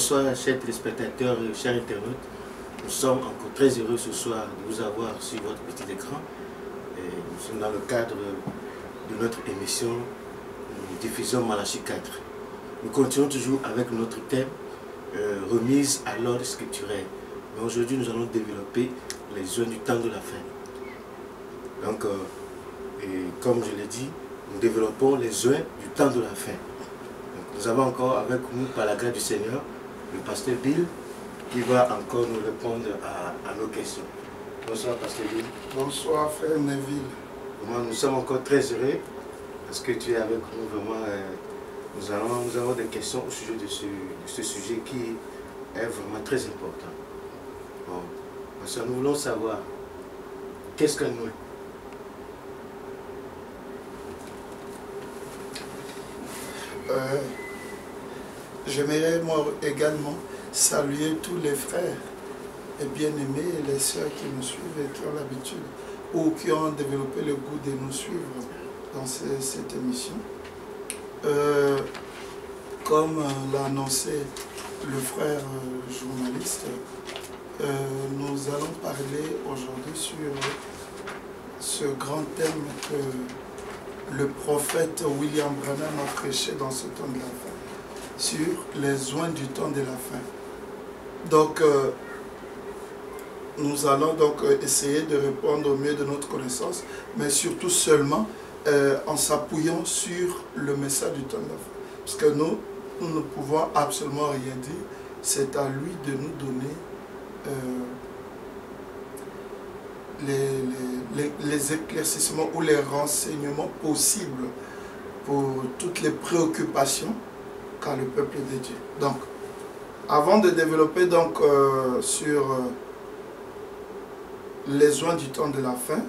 Bonsoir chers téléspectateurs et chers internautes. Nous sommes encore très heureux ce soir de vous avoir sur votre petit écran. Et nous sommes dans le cadre de notre émission Diffusion Malachie 4. Nous continuons toujours avec notre thème remise à l'ordre scripturel. Mais aujourd'hui nous allons développer les zones du temps de la fin. Donc, comme je l'ai dit, nous développons les zones du temps de la fin. Donc, nous avons encore avec nous, par la grâce du Seigneur, le pasteur Bill, qui va encore nous répondre à nos questions. Bonsoir, pasteur Bill. Bonsoir, frère Neville. Nous sommes encore très heureux parce que tu es avec nous. Vraiment, nous avons des questions au sujet de ce sujet qui est vraiment très important. Bon, parce que nous voulons savoir qu'est-ce qu'un Noé. J'aimerais moi également saluer tous les frères et bien-aimés et les sœurs qui nous suivent et qui ont l'habitude ou qui ont développé le goût de nous suivre dans cette émission. Comme l'a annoncé le frère journaliste, nous allons parler aujourd'hui sur ce grand thème que le prophète William Branham a prêché dans ce temps de la fin, sur les soins du temps de la fin. Donc, nous allons donc essayer de répondre au mieux de notre connaissance, mais surtout seulement en s'appuyant sur le message du temps de la fin. Parce que nous ne pouvons absolument rien dire, c'est à lui de nous donner les éclaircissements ou les renseignements possibles pour toutes les préoccupations qu'a le peuple de Dieu. Donc, avant de développer donc, sur les soins du temps de la fin,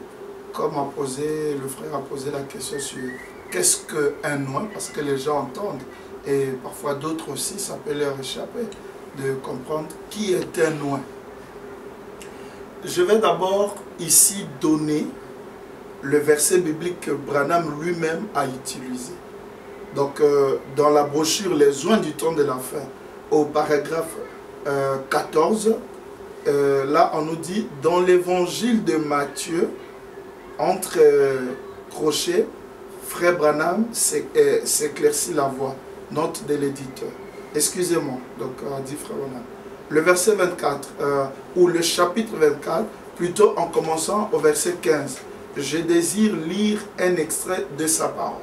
comme le frère a posé la question sur qu'est-ce qu'un noix, parce que les gens entendent, et parfois d'autres aussi, ça peut leur échapper, de comprendre qui est un noix. Je vais d'abord ici donner le verset biblique que Branham lui-même a utilisé. Donc, dans la brochure Les soins du temps de la fin, au paragraphe 14, là, on nous dit, dans l'évangile de Matthieu, entre crochets, frère Branham s'éclaircit la voix. Note de l'éditeur. Excusez-moi, donc, dit frère Branham. Le verset 24, ou le chapitre 24, plutôt en commençant au verset 15. Je désire lire un extrait de sa parole.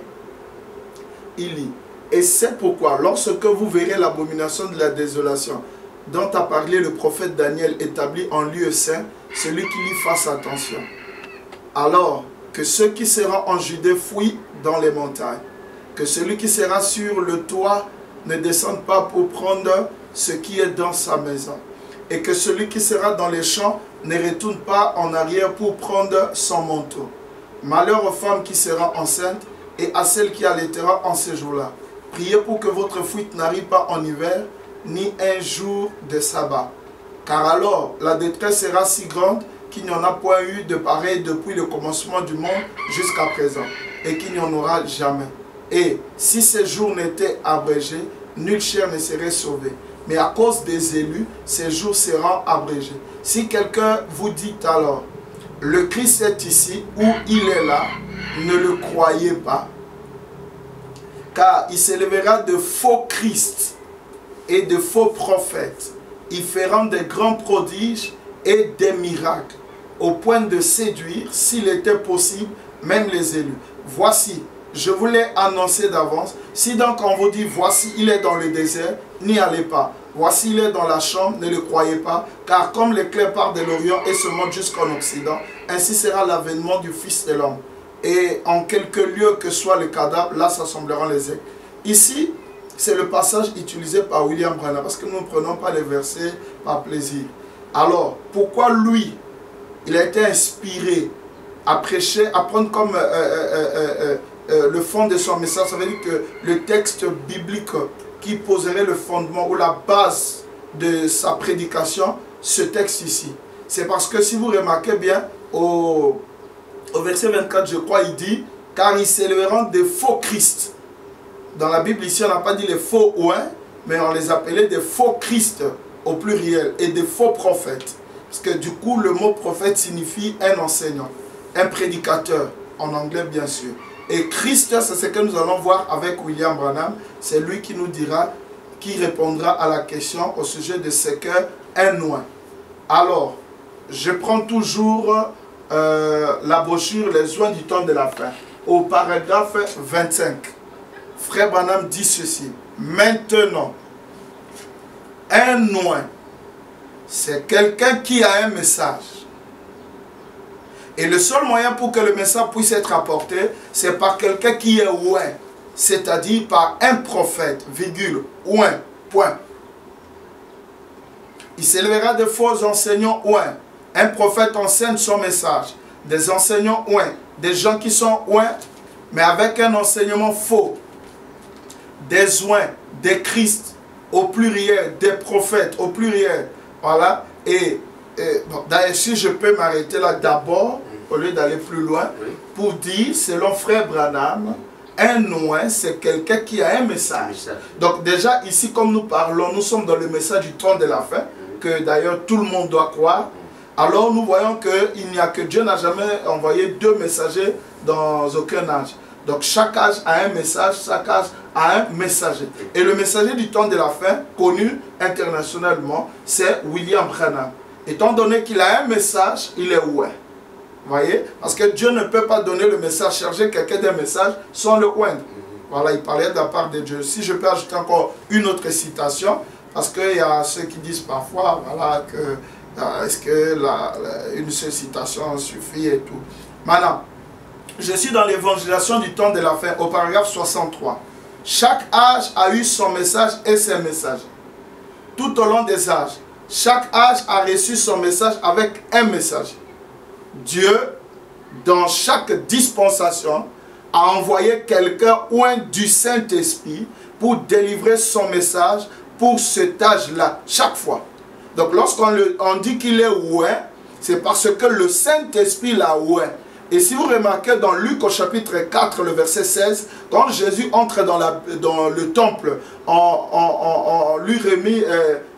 Il lit, et c'est pourquoi, lorsque vous verrez l'abomination de la désolation, dont a parlé le prophète Daniel établi en lieu saint, celui qui y fasse attention. Alors que ceux qui seront en Judée fuient dans les montagnes, que celui qui sera sur le toit ne descende pas pour prendre ce qui est dans sa maison, et que celui qui sera dans les champs ne retourne pas en arrière pour prendre son manteau. Malheur aux femmes qui seront enceintes et à celles qui allaiteront en ces jours-là. Priez pour que votre fuite n'arrive pas en hiver, ni un jour de sabbat. Car alors la détresse sera si grande qu'il n'y en a point eu de pareil depuis le commencement du monde jusqu'à présent, et qu'il n'y en aura jamais. Et si ces jours n'étaient abrégés, nulle chair ne serait sauvée. Mais à cause des élus, ces jours seront abrégés. Si quelqu'un vous dit alors, le Christ est ici ou il est là, ne le croyez pas. Car il s'élèvera de faux Christ et de faux prophètes. Ils feront des grands prodiges et des miracles, au point de séduire, s'il était possible, même les élus. Voici, je vous l'ai annoncé d'avance. Si donc on vous dit, voici, il est dans le désert, n'y allez pas. Voici, il est dans la chambre, ne le croyez pas. Car comme l'éclair part de l'Orient et se monte jusqu'en Occident, ainsi sera l'avènement du Fils de l'homme. Et en quelque lieu que soit le cadavre, là s'assembleront les aigles. Ici, c'est le passage utilisé par William Branham, parce que nous ne prenons pas les versets par plaisir. Alors, pourquoi lui, il a été inspiré à prêcher, à prendre comme le fond de son message, ça veut dire que le texte biblique qui poserait le fondement ou la base de sa prédication, ce texte ici. C'est parce que si vous remarquez bien, au verset 24, je crois, il dit, car ils s'élèveront des faux Christ. Dans la Bible ici, on n'a pas dit les faux ouins, mais on les appelait des faux Christ au pluriel et des faux prophètes. Parce que du coup, le mot prophète signifie un enseignant, un prédicateur, en anglais bien sûr. Et Christ, c'est ce que nous allons voir avec William Branham. C'est lui qui nous dira, qui répondra à la question au sujet de ce qu'est un oint. Alors, je prends toujours la brochure Les oints du temps de la fin. Au paragraphe 25, Frère Branham dit ceci. Maintenant, un oint, c'est quelqu'un qui a un message. Et le seul moyen pour que le message puisse être apporté, c'est par quelqu'un qui est oint, c'est-à-dire par un prophète, virgule, oint, point. Il s'élèvera de faux enseignants oint. Un prophète enseigne son message. Des enseignants oint, des gens qui sont oint, mais avec un enseignement faux. Des oints, des Christ au pluriel, des prophètes au pluriel. Voilà. Et bon, d'ailleurs, si je peux m'arrêter là d'abord, au lieu d'aller plus loin, pour dire, selon Frère Branham, un oint, c'est quelqu'un qui a un message. Donc déjà, ici, comme nous parlons, nous sommes dans le message du temps de la fin, que d'ailleurs tout le monde doit croire. Alors nous voyons qu'il n'y a que Dieu n'a jamais envoyé deux messagers dans aucun âge. Donc chaque âge a un message, chaque âge a un messager. Et le messager du temps de la fin, connu internationalement, c'est William Branham. Étant donné qu'il a un message, il est oint. Voyez? Parce que Dieu ne peut pas donner le message, charger quelqu'un d'un message sans le oindre. Voilà, il parlait de la part de Dieu. Si je peux ajouter encore une autre citation, parce qu'il y a ceux qui disent parfois, voilà, que est-ce que une seule citation suffit et tout. Maintenant, je suis dans l'évangélisation du temps de la fin, au paragraphe 63. Chaque âge a eu son message et ses messages. Tout au long des âges, chaque âge a reçu son message avec un message. Dieu, dans chaque dispensation, a envoyé quelqu'un oint du Saint-Esprit pour délivrer son message pour cet âge-là, chaque fois. Donc lorsqu'on dit qu'il est oint, c'est parce que le Saint-Esprit l'a oint. Et si vous remarquez dans Luc au chapitre 4, le verset 16, quand Jésus entre dans le temple, on lui remit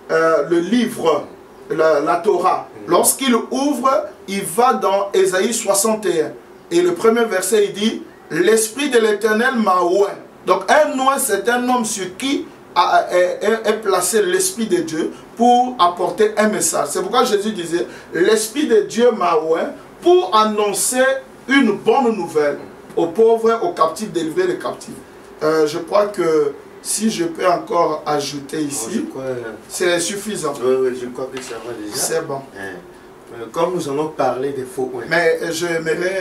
le livre, la Torah. Lorsqu'il ouvre, il va dans Ésaïe 61. Et le premier verset, il dit, « L'Esprit de l'Éternel m'a oint ». Donc un oint, c'est un homme sur qui est placé l'Esprit de Dieu pour apporter un message. C'est pourquoi Jésus disait, « L'Esprit de Dieu m'a oint » pour annoncer une bonne nouvelle aux pauvres, aux captifs, délivrer les captifs. Je crois que si je peux encore ajouter ici, c'est suffisant. Oui, je crois que ça va déjà. C'est bon. Comme nous allons parler des faux oints. Mais j'aimerais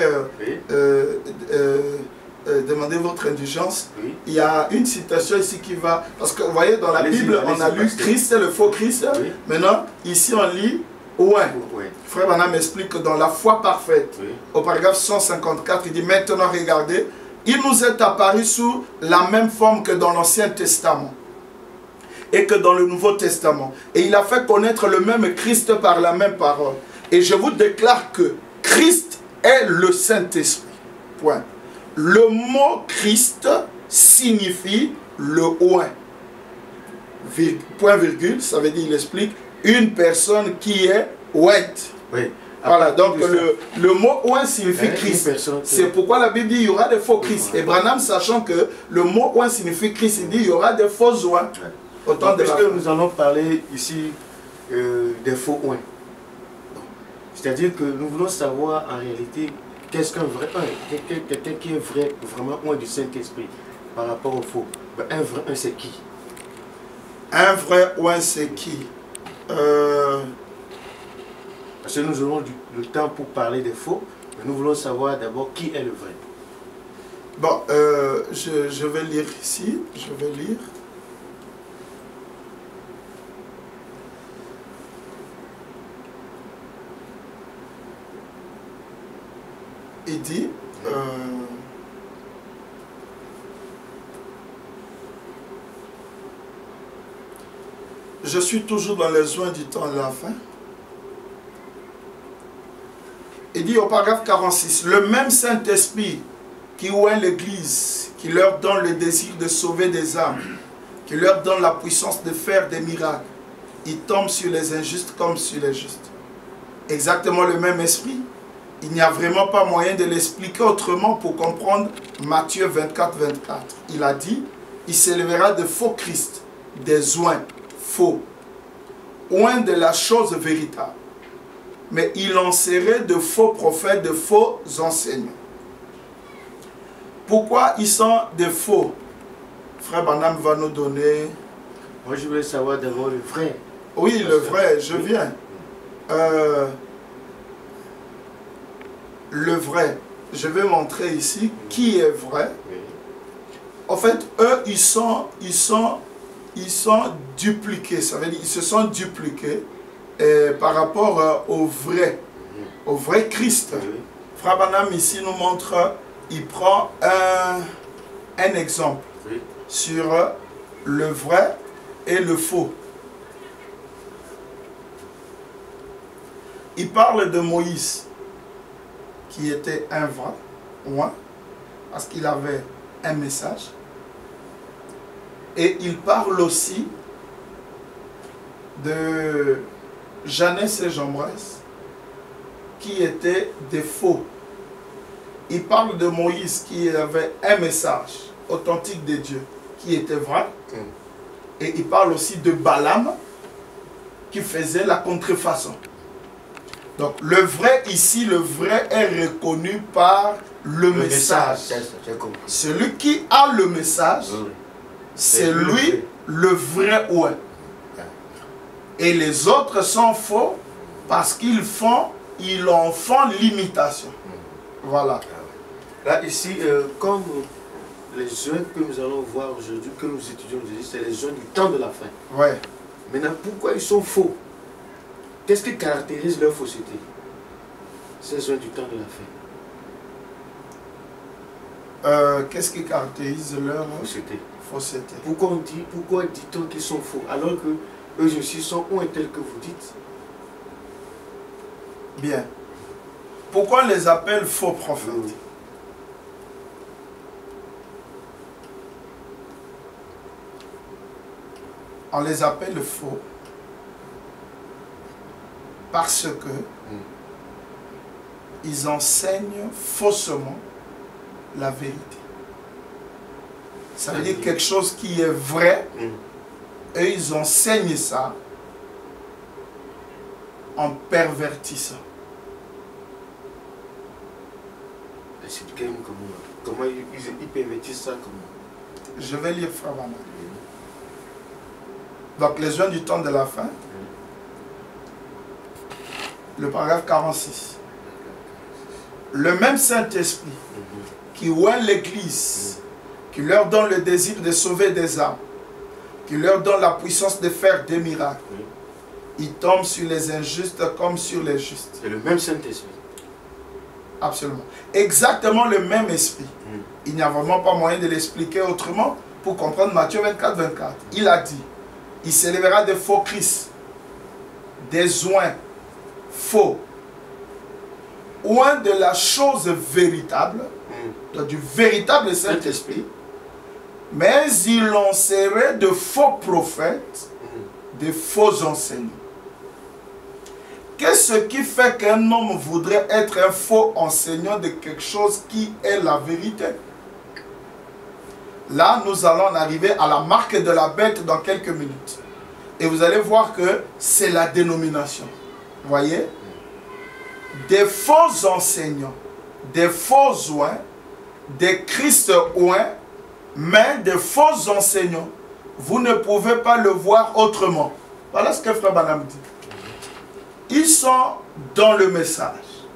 demander votre indulgence. Oui. Il y a une citation ici qui va... Parce que vous voyez, dans la Bible, on a lu Christ, le faux Christ. Oui. Maintenant, ici, on lit oint. Oui. Frère Branham explique que dans la foi parfaite, oui, au paragraphe 154, il dit, maintenant regardez, il nous est apparu sous la même forme que dans l'Ancien Testament et que dans le Nouveau Testament. Et il a fait connaître le même Christ par la même parole. Et je vous déclare que Christ est le Saint-Esprit. Point. Le mot Christ signifie le oint. Point virgule, ça veut dire, il explique, une personne qui est ointe. Oui. Voilà, donc le mot oint signifie Christ. C'est pourquoi la Bible dit il y aura des faux Christ. Et Branham, sachant que le mot oint signifie Christ, il dit il y aura des faux oints. Autant de que nous allons parler ici des faux oints. C'est-à-dire que nous voulons savoir en réalité qu'est-ce qu'un vrai oint, quelqu'un qui est vraiment oint du Saint-Esprit par rapport au faux. Un vrai oint, c'est qui? Un vrai oint, c'est qui? Parce que nous aurons le temps pour parler des faux, mais nous voulons savoir d'abord qui est le vrai. Bon, je vais lire ici, je vais lire. Il dit, je suis toujours dans les oints du temps de la fin. Il dit au paragraphe 46, le même Saint-Esprit qui oint l'Église, qui leur donne le désir de sauver des âmes, qui leur donne la puissance de faire des miracles. Il tombe sur les injustes comme sur les justes. Exactement le même esprit. Il n'y a vraiment pas moyen de l'expliquer autrement pour comprendre Matthieu 24, 24. Il a dit, il s'élèvera de faux Christ, des oints faux, oints de la chose véritable. Mais il en serait de faux prophètes, de faux enseignants. Pourquoi ils sont des faux? Frère Branham va nous donner... Moi, je voulais savoir d'abord le vrai. Oui, le vrai, je viens. Le vrai. Je vais montrer ici qui est vrai. En fait, eux, ils sont dupliqués. Ça veut dire qu'ils se sont dupliqués par rapport au vrai Christ. Frère Branham ici nous montre, il prend un exemple sur le vrai et le faux. Il parle de Moïse, qui était un vrai, parce qu'il avait un message. Et il parle aussi de Jeannès et Jambres, qui étaient des faux. Il parle de Moïse, qui avait un message authentique de Dieu, qui était vrai. Et il parle aussi de Balaam, qui faisait la contrefaçon. Donc le vrai ici, le vrai est reconnu par le message. Celui qui a le message, c'est lui le vrai ouin. Et les autres sont faux parce qu'ils en font l'imitation. Voilà. Là ici, comme les jeunes que nous allons voir aujourd'hui, que nous étudions aujourd'hui, c'est les jeunes du temps de la fin. Ouais. Maintenant, pourquoi ils sont faux? Qu'est-ce qui caractérise leur fausseté? Ces jeunes du temps de la fin. Qu'est-ce qui caractérise leur fausseté? Pourquoi dit-on qu'ils sont faux alors que eux aussi sont tels que vous dites? Bien. Pourquoi on les appelle faux prophètes? Oui. On les appelle faux parce que ils enseignent faussement la vérité. Ça veut dire quelque chose qui est vrai, et ils enseignent ça en pervertissant. Comment ils pervertissent ça? Je vais lire Frère Branham. Donc les jeunes du temps de la fin, le paragraphe 46. Le même Saint-Esprit qui oint l'Église, qui leur donne le désir de sauver des âmes, qui leur donne la puissance de faire des miracles, il tombe sur les injustes comme sur les justes. C'est le même Saint-Esprit. Absolument. Exactement le même esprit. Il n'y a vraiment pas moyen de l'expliquer autrement pour comprendre Matthieu 24, 24. Il a dit, il s'élèvera des faux Christ, des oints faux, oints de la chose véritable, donc du véritable Saint-Esprit, mais il en serait de faux prophètes, de faux enseignants. Qu'est-ce qui fait qu'un homme voudrait être un faux enseignant de quelque chose qui est la vérité? Là, nous allons arriver à la marque de la bête dans quelques minutes. Et vous allez voir que c'est la dénomination. Vous voyez? Des faux enseignants, des faux oints, des Christ oints, mais des faux enseignants. Vous ne pouvez pas le voir autrement. Voilà ce que Frère Branham dit. Ils sont dans le message.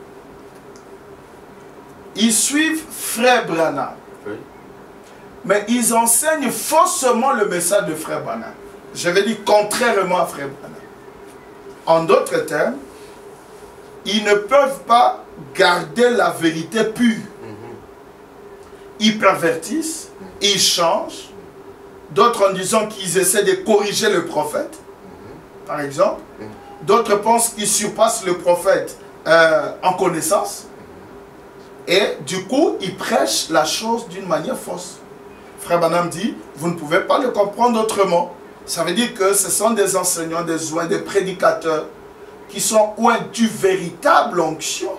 Ils suivent Frère Branham. Oui. Mais ils enseignent faussement le message de Frère Branham. Je vais dire contrairement à Frère Branham. En d'autres termes, ils ne peuvent pas garder la vérité pure. Ils pervertissent, ils changent. D'autres en disant qu'ils essaient de corriger le prophète, par exemple. D'autres pensent qu'ils surpassent le prophète en connaissance. Et du coup, ils prêchent la chose d'une manière fausse. Frère Branham dit, vous ne pouvez pas le comprendre autrement. Ça veut dire que ce sont des enseignants, des oints, des prédicateurs qui sont oints du véritable onction,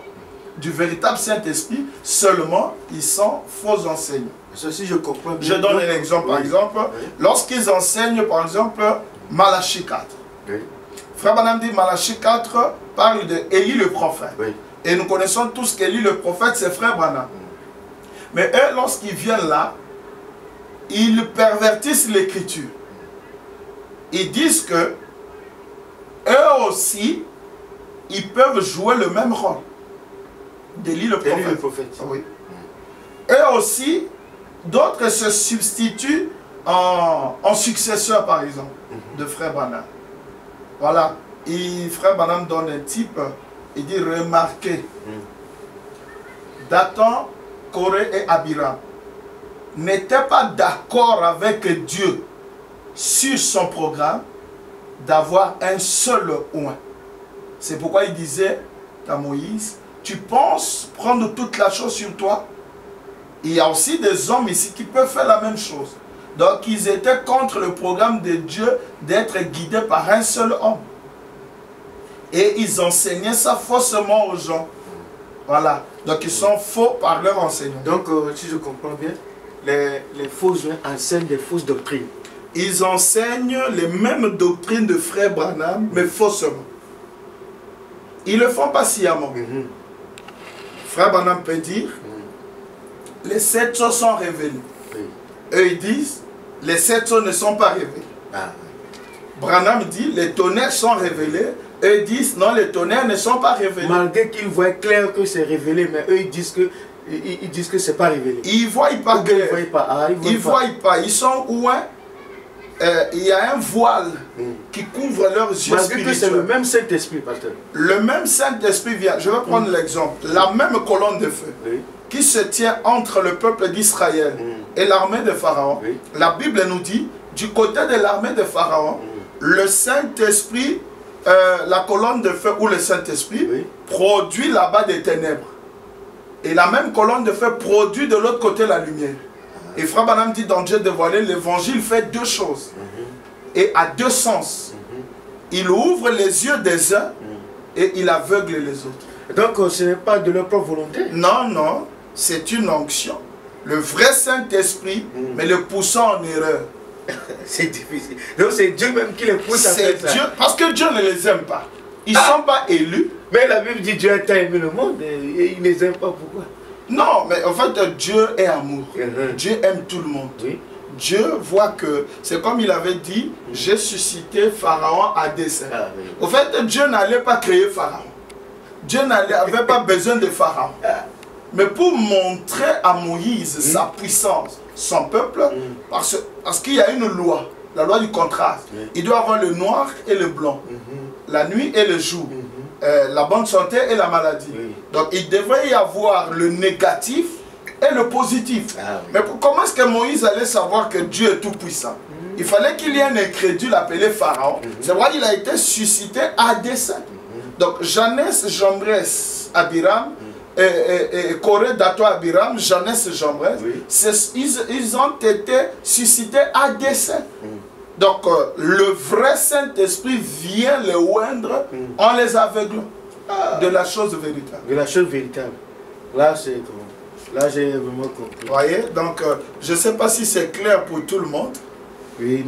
du véritable Saint-Esprit, seulement ils sont faux enseignants. Ceci, je comprends bien. Je donne un exemple, par exemple, lorsqu'ils enseignent, par exemple, Malachie 4. Oui. Frère Branham dit, Malachie 4 parle de Élie le prophète. Oui. Et nous connaissons tous qu'Élie le prophète, c'est Frère Branham. Mais eux, lorsqu'ils viennent là, ils pervertissent l'écriture. Ils disent que eux aussi, ils peuvent jouer le même rôle d'Élie le prophète. Élie le prophète. Oui. Eux aussi, d'autres se substituent en successeur, par exemple, de Frère Branham. Voilà. Et Frère Branham donne un type, il dit, remarquez, Dathan, Corée et Abiram n'étaient pas d'accord avec Dieu sur son programme d'avoir un seul oint. C'est pourquoi il disait à Moïse, tu penses prendre toute la chose sur toi? Il y a aussi des hommes ici qui peuvent faire la même chose. Donc ils étaient contre le programme de Dieu d'être guidés par un seul homme. Et ils enseignaient ça faussement aux gens. Voilà. Donc ils sont faux par leur enseignement. Donc si je comprends bien, les faux oints enseignent des fausses doctrines. Ils enseignent les mêmes doctrines de Frère Branham, mais faussement. Ils ne le font pas sciemment. Frère Branham peut dire, les 7 sceaux sont révélés. Oui. Eux ils disent, les 7 sceaux ne sont pas révélés. Ah. Branham dit, les tonnerres sont révélés. Eux disent, non, les tonnerres ne sont pas révélés. Malgré qu'ils voient clair que c'est révélé, mais eux ils disent que c'est pas révélé. Ils ne voient pas clair. Ils voient pas. Ah, Ils ne voient pas. Ils sont ouins. Il y a un voile qui couvre leurs yeux malgré que c'est le spirituels. même Saint-Esprit, pasteur. Le même Saint-Esprit vient. Je vais prendre l'exemple. La même colonne de feu qui se tient entre le peuple d'Israël et l'armée de Pharaon. La Bible nous dit, du côté de l'armée de Pharaon, le Saint-Esprit, la colonne de feu ou le Saint-Esprit produit là-bas des ténèbres. Et la même colonne de feu produit de l'autre côté la lumière. Et Frère Branham dit dans Dieu dévoilé, l'évangile fait deux choses. Et à deux sens. Il ouvre les yeux des uns et il aveugle les autres. Donc ce n'est pas de leur propre volonté. Non, non. C'est une onction. Le vrai Saint-Esprit, mais le poussant en erreur. C'est difficile. Donc c'est Dieu même qui les pousse à faire ça. Dieu, parce que Dieu ne les aime pas. Ils ne sont pas élus. Mais la Bible dit Dieu a tant aimé le monde et il ne les aime pas. Pourquoi? Non, mais en fait, Dieu est amour. Dieu aime tout le monde. Dieu voit que, c'est comme il avait dit, j'ai suscité Pharaon à dessein. Au fait, Dieu n'allait pas créer Pharaon. Dieu n'avait pas besoin de Pharaon. Mais pour montrer à Moïse sa puissance, son peuple, parce qu'il y a une loi, la loi du contraste. Il doit avoir le noir et le blanc, la nuit et le jour. La bonne santé et la maladie. Donc il devrait y avoir le négatif et le positif. Mais comment est-ce que Moïse allait savoir que Dieu est tout puissant? Il fallait qu'il y ait un incrédule appelé Pharaon. C'est vrai qu'il a été suscité à dessein. Donc Janès, Jambres, Abiram, et Corée, Dathan, Abiram, Janès et Jambres, ils ont été suscités à dessein. Donc, le vrai Saint-Esprit vient les oindre en les aveuglant de la chose véritable. De la chose véritable. Là, c'est comment? Là, j'ai vraiment compris. Vous voyez? Donc, je ne sais pas si c'est clair pour tout le monde. Oui,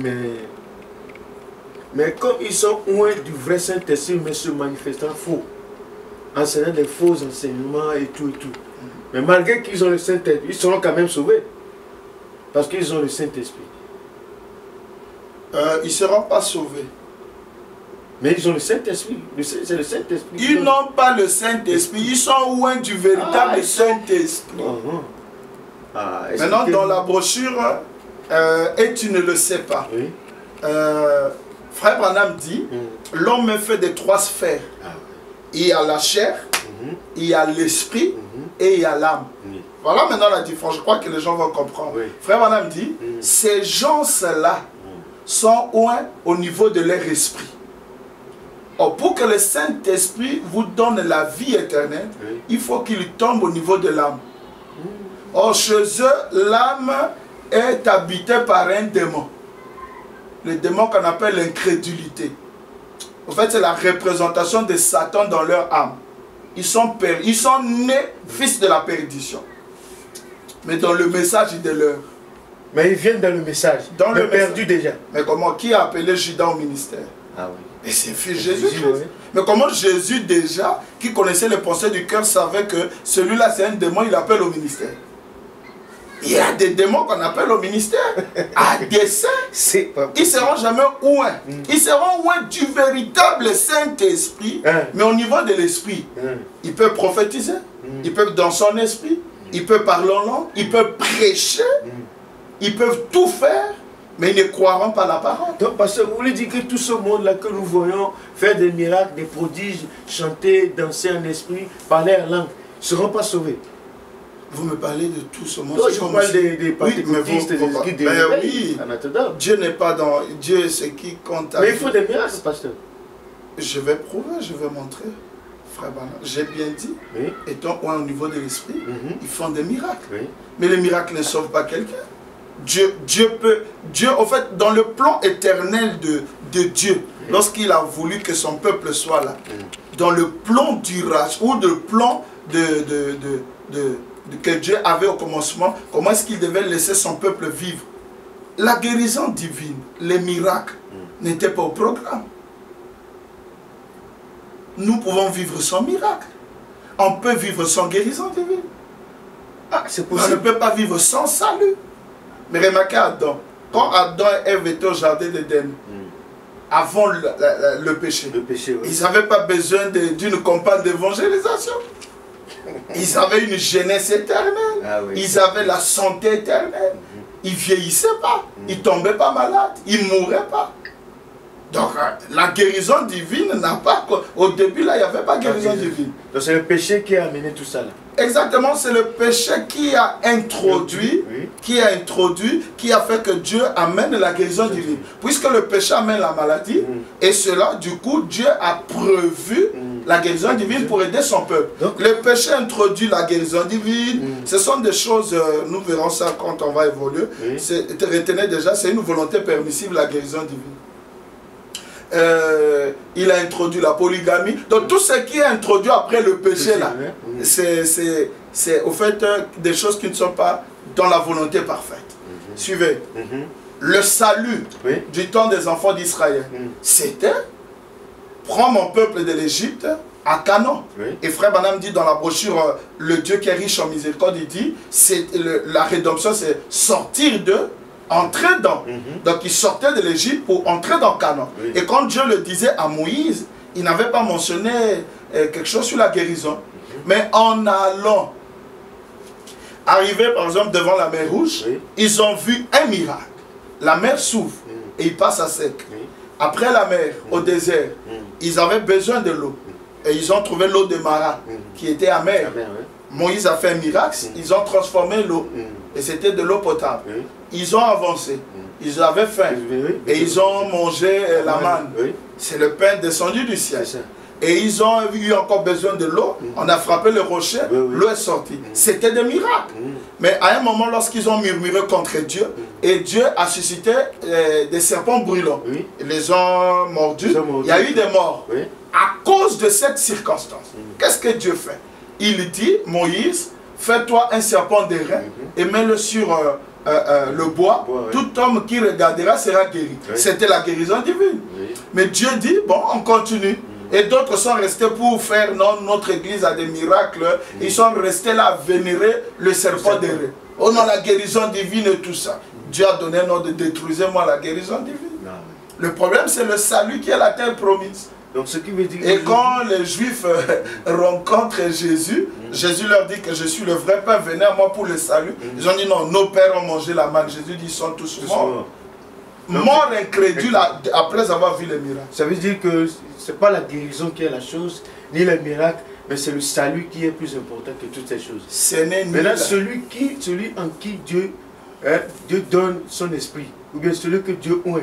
mais comme ils sont loin du vrai Saint-Esprit, mais se manifestant faux, enseignant des faux enseignements et tout et tout. Mais malgré qu'ils ont le Saint-Esprit, ils seront quand même sauvés. Parce qu'ils ont le Saint-Esprit. Ils ne seront pas sauvés. Mais ils ont le Saint-Esprit. C'est le Saint-Esprit. Ils n'ont pas le Saint-Esprit. Ils sont loin du véritable Saint-Esprit. Maintenant, dans la brochure, et tu ne le sais pas, Frère Branham dit, l'homme est fait de 3 sphères. Il y a la chair, il y a l'esprit et il y a l'âme. Voilà maintenant la différence. Je crois que les gens vont comprendre. Frère Branham dit, ces gens-là sont loin au niveau de leur esprit. Or, pour que le Saint-Esprit vous donne la vie éternelle, il faut qu'il tombe au niveau de l'âme. Or, chez eux, l'âme est habité par un démon. Le démon qu'on appelle l'incrédulité. En fait, c'est la représentation de Satan dans leur âme. Ils sont nés fils de la perdition. Mais dans le message, il est leur. Mais ils viennent dans le message. Dans le perdu déjà. Mais comment? Qui a appelé Judas au ministère? Ah oui. Et c'est Jésus. Oui. Mais comment Jésus déjà, qui connaissait les pensées du cœur, savait que celui-là c'est un démon, il appelle au ministère? Il y a des démons qu'on appelle au ministère à dessein. Ils seront jamais loin. Ils seront loin du véritable Saint-Esprit. Mais au niveau de l'esprit, ils peuvent prophétiser. Ils peuvent dans son esprit. Ils peuvent parler en langue. Ils peuvent prêcher. Ils peuvent tout faire. Mais ils ne croiront pas la parole. Donc, parce que vous voulez dire que tout ce monde-là que nous voyons faire des miracles, des prodiges, chanter, danser en esprit, parler en langue, ne seront pas sauvés. Vous me parlez de tout ce monde. Non, je parle des pentecôtistes, des églises de oui. Dieu n'est pas dans... Dieu, c'est qui compte. Mais il faut des miracles, pasteur. Je vais prouver, je vais montrer. Frère Bana, j'ai bien dit, oui. Étant au niveau de l'esprit, ils font des miracles. Oui. Mais les miracles ne sauvent pas quelqu'un. Dieu peut... Dieu, en fait, dans le plan éternel de Dieu, lorsqu'il a voulu que son peuple soit là, dans le plan du rage, ou le plan que Dieu avait au commencement, comment est-ce qu'il devait laisser son peuple vivre? La guérison divine, les miracles, n'étaient pas au programme. Nous pouvons vivre sans miracle. On peut vivre sans guérison divine. Ah, c'est possible. On ne peut pas vivre sans salut. Mais remarquez Adam. Quand Adam et Ève étaient au jardin d'Éden, avant le péché, oui. Ils n'avaient pas besoin d'une campagne d'évangélisation. Ils avaient une jeunesse éternelle. Ah, oui. Ils avaient la santé éternelle. Ils ne vieillissaient pas. Ils ne tombaient pas malades. Ils ne mouraient pas. Donc la guérison divine n'a pas... Au début là, il n'y avait pas de guérison divine. Donc c'est le péché qui a amené tout ça là. Exactement, c'est le péché qui a introduit, qui a fait que Dieu amène la guérison divine. Puisque le péché amène la maladie, et cela, du coup, Dieu a prévu la guérison divine pour aider son peuple. Donc, le péché introduit la guérison divine. Ce sont des choses, nous verrons ça quand on va évoluer. Retenez déjà, c'est une volonté permissive, la guérison divine. Il a introduit la polygamie. Donc tout ce qui est introduit après le péché là, c'est au fait des choses qui ne sont pas dans la volonté parfaite. Suivez. Le salut du temps des enfants d'Israël, c'était prends mon peuple de l'Égypte à Canaan. Et frère Branham dit dans la brochure le Dieu qui est riche en miséricorde, il dit la rédemption c'est sortir de entrer dans. Donc il sortait de l'Égypte pour entrer dans Canaan. Et quand Dieu le disait à Moïse, il n'avait pas mentionné quelque chose sur la guérison. Mais en allant, arriver par exemple devant la mer Rouge, ils ont vu un miracle. La mer s'ouvre et ils passent à sec. Après la mer, au désert, ils avaient besoin de l'eau. Et ils ont trouvé l'eau de Mara qui était amère. Moïse a fait un miracle, ils ont transformé l'eau. Et c'était de l'eau potable. Ils ont avancé. Ils avaient faim. Et ils ont mangé la manne. C'est le pain descendu du ciel. Et ils ont eu encore besoin de l'eau. On a frappé le rocher. L'eau est sortie. C'était des miracles. Mais à un moment, lorsqu'ils ont murmuré contre Dieu, et Dieu a suscité des serpents brûlants. Ils les ont mordus. Il y a eu des morts. À cause de cette circonstance, qu'est-ce que Dieu fait? Il dit, Moïse, fais-toi un serpent d'airain et mets-le sur le bois. Tout homme qui regardera sera guéri. C'était la guérison divine. Mais Dieu dit, bon, on continue. Et d'autres sont restés pour faire, non, notre église a des miracles. Ils sont restés là à vénérer le serpent d'airain. Oh non, la guérison divine et tout ça. Dieu a donné un ordre de détruisez-moi la guérison divine. Le problème, c'est le salut qui est la terre promise. Donc, ce qui veut dire et quand les Juifs rencontrent Jésus, Jésus leur dit que je suis le vrai pain, venez à moi pour le salut. Ils ont dit non, nos pères ont mangé la manne. Jésus dit ils sont tous morts. Morts incrédules après avoir vu les miracles. Ça veut dire que ce n'est pas la guérison qui est la chose, ni les miracles, mais c'est le salut qui est plus important que toutes ces choses. Maintenant, celui en qui Dieu donne son esprit, ou bien celui que Dieu oint,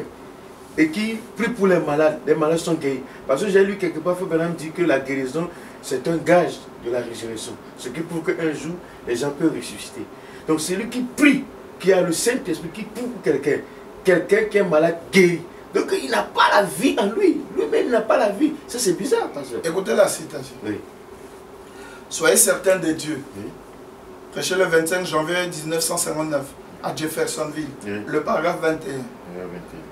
et qui prie pour les malades sont guéris. Parce que j'ai lu quelque part, Frère Branham dit que la guérison, c'est un gage de la résurrection. Ce qui prouve qu'un jour, les gens peuvent ressusciter. Donc celui qui prie qui a le Saint-Esprit qui pour quelqu'un. Quelqu'un qui est malade guéri. Donc il n'a pas la vie en lui. Lui-même n'a pas la vie. Ça c'est bizarre, pasteur. Écoutez la citation. Oui. Soyez certains de Dieu. Oui. Prêché le 25 janvier 1959 à Jeffersonville. Oui. Le paragraphe 21. Oui,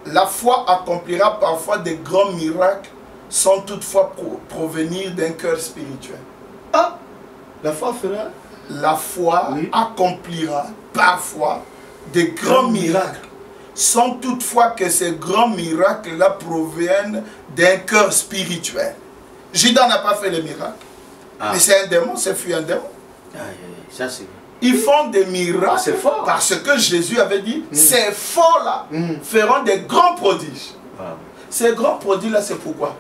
21. La foi accomplira parfois des grands miracles sans toutefois provenir d'un cœur spirituel. Ah, la foi fera. La foi oui. accomplira parfois des grands miracles sans toutefois que ces grands miracles-là proviennent d'un cœur spirituel. Judas n'a pas fait les miracles. Ah. Mais c'est un démon, c'est fui un démon. Ça c'est... Ils font des miracles fort. Parce que Jésus avait dit, ces faux-là feront des grands prodiges. Ah. Ces grands prodiges-là, c'est pourquoi?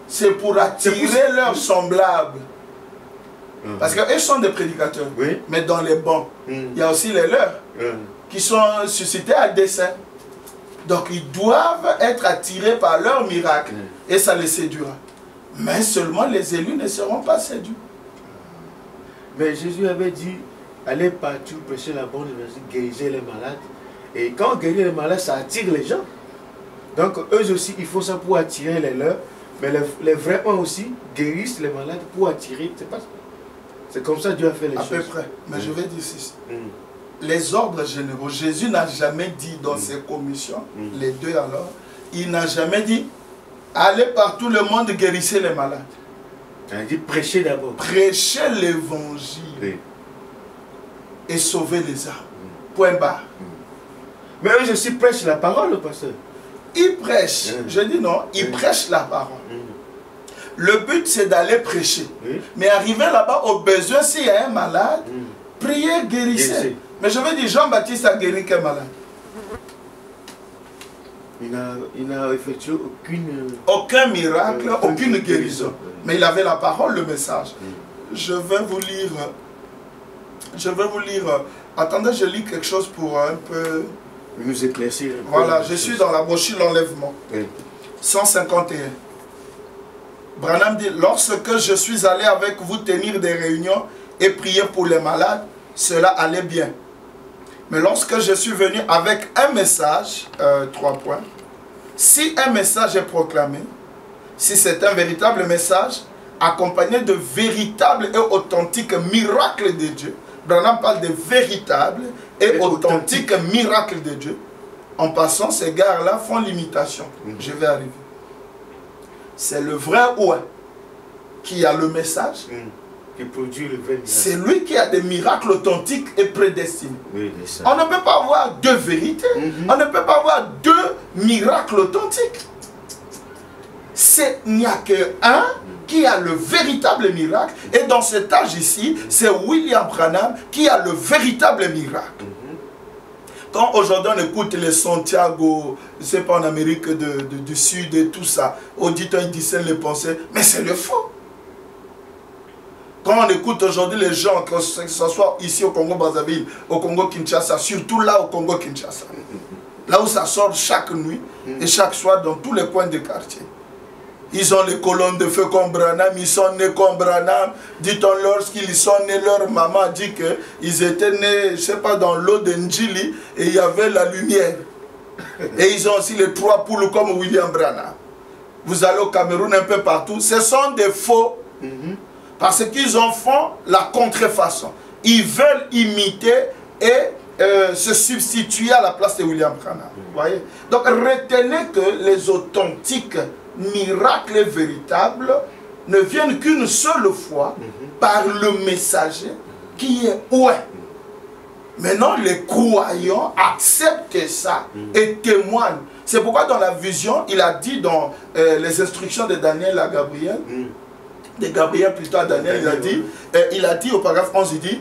C'est pour attirer leurs semblables. Parce qu'eux sont des prédicateurs. Oui. Mais dans les bancs, il y a aussi les leurs qui sont suscités à dessein. Donc ils doivent être attirés par leurs miracles. Et ça les séduira. Mais seulement les élus ne seront pas séduits. Mais Jésus avait dit, allez partout prêcher la bonne nouvelle, guérir les malades. Et quand on guérit les malades, ça attire les gens. Donc eux aussi, il faut ça pour attirer les leurs. Mais les vrais uns aussi guérissent les malades pour attirer. C'est comme ça que Dieu a fait les choses. À peu près. Mais je vais dire ceci. Les ordres généraux, Jésus n'a jamais dit dans ses commissions, les deux alors, il n'a jamais dit, allez par tout le monde, guérissez les malades. Il a dit, prêchez d'abord. Prêchez l'évangile et sauvez les âmes. Point barre. Mais eux aussi prêchent la parole, pasteur. Ils prêchent. Je dis non, ils prêchent la parole. Le but, c'est d'aller prêcher. Mais arriver là-bas, au besoin, s'il y a un malade, priez, guérissez. Mais je veux dire, Jean-Baptiste a guéri quel malade? Il n'a effectué aucun miracle, aucune guérison. Mais il avait la parole, le message. Je vais vous lire. Attendez, je lis quelque chose pour un peu... Nous éclaircir. Voilà, je suis dans la brochure L'Enlèvement. 151. Branham dit, lorsque je suis allé avec vous tenir des réunions et prier pour les malades, cela allait bien. Mais lorsque je suis venu avec un message, 3 points, si un message est proclamé, si c'est un véritable message, accompagné de véritables et authentiques miracles de Dieu, Branham parle de véritables et authentiques miracles de Dieu, en passant, ces gars-là font l'imitation. Je vais arriver. C'est le vrai ouin qui a le message. Qui produit le vrai miracle. C'est lui qui a des miracles authentiques et prédestinés. On ne peut pas avoir deux vérités. On ne peut pas avoir deux miracles authentiques. Il n'y a qu'un qui a le véritable miracle. Et dans cet âge ici, c'est William Branham qui a le véritable miracle. Quand aujourd'hui on écoute les Santiago, je ne sais pas, en Amérique du Sud et tout ça, auditeurs ils discernent les pensées, mais c'est le faux. Quand on écoute aujourd'hui les gens, que ce soit ici au Congo-Brazzaville, au Congo-Kinshasa, surtout là au Congo-Kinshasa, là où ça sort chaque nuit et chaque soir dans tous les coins des quartiers. Ils ont les colonnes de feu comme Branham, ils sont nés comme Branham. Dit-on, lorsqu'ils sont nés, leur maman a dit qu'ils étaient nés, je ne sais pas, dans l'eau de Njili et il y avait la lumière. Et ils ont aussi les 3 poules comme William Branham. Vous allez au Cameroun un peu partout, ce sont des faux. Parce qu'ils en font la contrefaçon. Ils veulent imiter et se substituer à la place de William Branham. Voyez? Donc retenez que les authentiques miracles véritables ne viennent qu'une seule fois par le messager qui est oué. Maintenant, les croyants acceptent ça et témoignent. C'est pourquoi dans la vision, il a dit dans les instructions de Daniel à Gabriel, de Gabriel plutôt à Daniel, il a dit au paragraphe 11, il dit,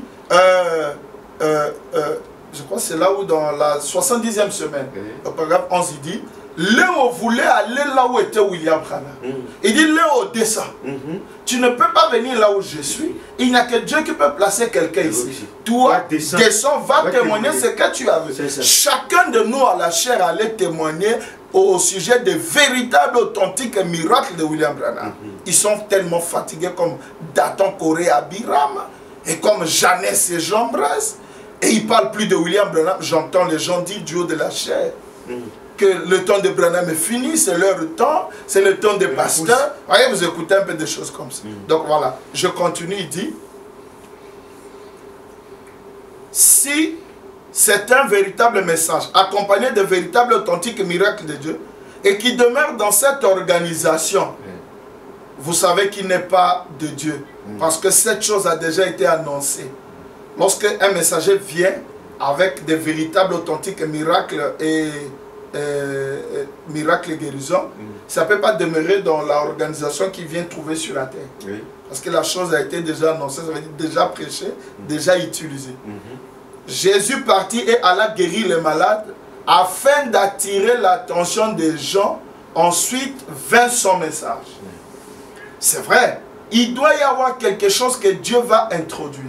je crois que c'est là où dans la 70e semaine, au paragraphe 11, il dit, Léo voulait aller là où était William Branham. Il dit, Léo descend. Tu ne peux pas venir là où je suis. Il n'y a que Dieu qui peut placer quelqu'un ici. Toi, descends, va témoigner ce que tu as vu. Chacun de nous à la chair allait témoigner au sujet des véritables, authentiques miracles de William Branham. Ils sont tellement fatigués comme Dathan Corée Abiram et comme Jeannès et Jean Brasse. Et il ne parle plus de William Branham. J'entends les gens dire du haut de la chair que le temps de Branham est fini, c'est leur temps, c'est le temps des pasteurs. Voyez, vous écoutez un peu des choses comme ça. Donc voilà, je continue, il dit, si c'est un véritable message, accompagné de véritables authentiques miracles de Dieu, et qui demeure dans cette organisation, vous savez qu'il n'est pas de Dieu. Parce que cette chose a déjà été annoncée. Lorsque un messager vient avec des véritables authentiques miracles et miracles et guérisons, ça ne peut pas demeurer dans l'organisation qu'il vient trouver sur la terre. Oui. Parce que la chose a été déjà annoncée, ça veut dire déjà prêchée, déjà utilisée. Jésus partit et alla guérir les malades afin d'attirer l'attention des gens. Ensuite vint son message. C'est vrai, il doit y avoir quelque chose que Dieu va introduire.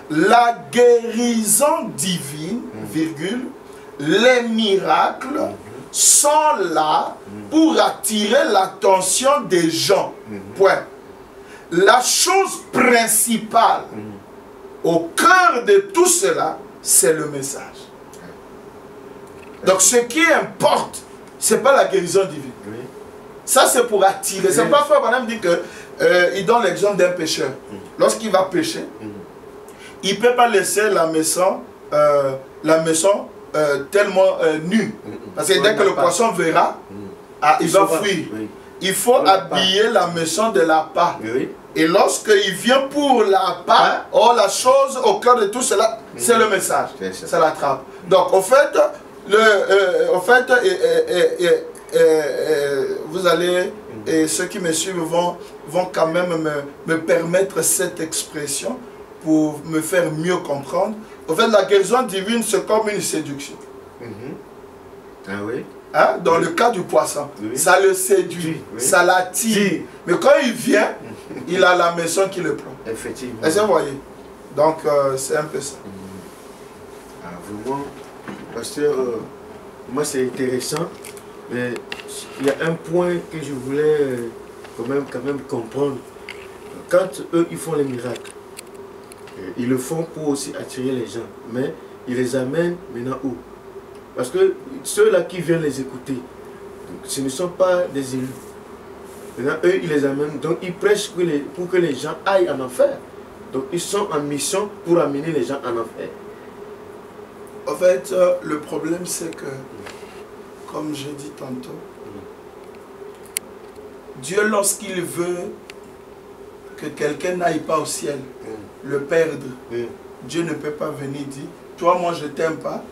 La guérison divine, virgule, les miracles sont là pour attirer l'attention des gens. Point. La chose principale au cœur de tout cela, c'est le message. Donc ce qui importe, ce n'est pas la guérison divine. Ça c'est pour attirer. C'est pas Frère Branham dit que il donne l'exemple d'un pêcheur. Lorsqu'il va pêcher, il ne peut pas laisser la maison tellement nue. Parce que dès que le poisson verra, il va fuir. Il faut habiller la maison de l'appât. Et lorsqu'il vient pour l'appât, la chose au cœur de tout cela, c'est le message. Ça l'attrape. Donc, au fait, vous allez, et ceux qui me suivent vont quand même me permettre cette expression pour me faire mieux comprendre. En fait, la guérison divine, c'est comme une séduction. Ah oui? Hein? Dans le cas du poisson, ça le séduit, ça l'attire. Mais quand il vient, il a la maison qui le prend. Effectivement. Est-ce que vous voyez? Donc, c'est un peu ça. Ah, vraiment, pasteur, moi c'est intéressant, mais il y a un point que je voulais quand même comprendre. Quand eux, ils font les miracles, ils le font pour aussi attirer les gens, mais ils les amènent maintenant où? Parce que ceux-là qui viennent les écouter, donc, ce ne sont pas des élus. Maintenant, eux, ils les amènent, donc ils prêchent pour que les gens aillent en enfer. Donc ils sont en mission pour amener les gens en enfer. En fait, le problème c'est que, comme j'ai dit tantôt, Dieu, lorsqu'il veut que quelqu'un n'aille pas au ciel, le perdre, Dieu ne peut pas venir dire, toi, moi, je t'aime pas,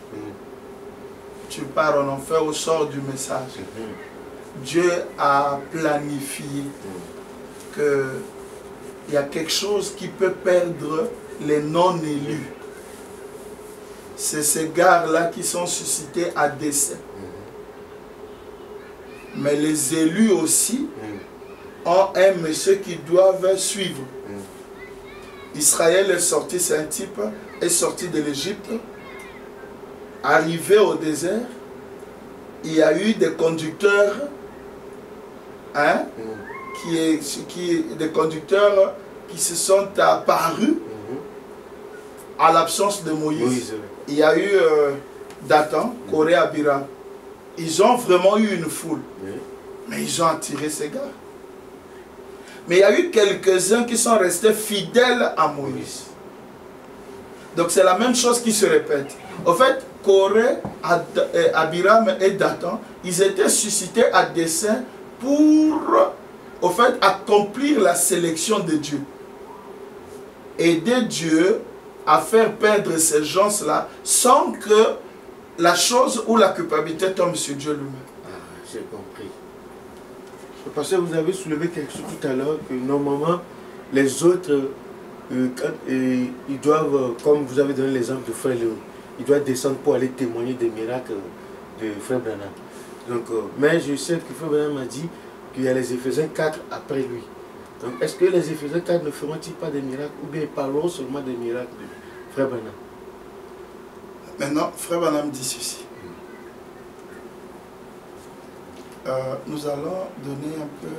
tu pars en enfer au sort du message. Dieu a planifié qu'il y a quelque chose qui peut perdre les non-élus. C'est ces gars-là qui sont suscités à décès. Mais les élus aussi ont un monsieur qui doivent suivre. Israël est sorti, c'est un type, est sorti de l'Égypte, arrivé au désert, il y a eu des conducteurs, des conducteurs qui se sont apparus à l'absence de Moïse. Il y a eu Dathan, Corée, Abiram. Ils ont vraiment eu une foule. Mais ils ont attiré ces gars. Mais il y a eu quelques-uns qui sont restés fidèles à Moïse. Donc c'est la même chose qui se répète. En fait, Corée, Abiram et Dathan, ils étaient suscités à dessein pour, au fait, accomplir la sélection de Dieu. Aider Dieu à faire perdre ces gens-là sans que la chose ou la culpabilité tombe sur Dieu lui-même. Ah, j'ai compris. Parce que vous avez soulevé quelque chose tout à l'heure, que normalement, les autres, ils doivent, comme vous avez donné l'exemple de Frère Léo, ils doivent descendre pour aller témoigner des miracles de Frère Branham. Donc, mais je sais que Frère Branham a dit qu'il y a les Éphésiens 4 après lui. Donc, est-ce que les Éphésiens 4 ne feront-ils pas des miracles ou bien ils parleront seulement des miracles de Frère Branham? Maintenant, Frère Branham dit ceci. Nous allons donner un peu...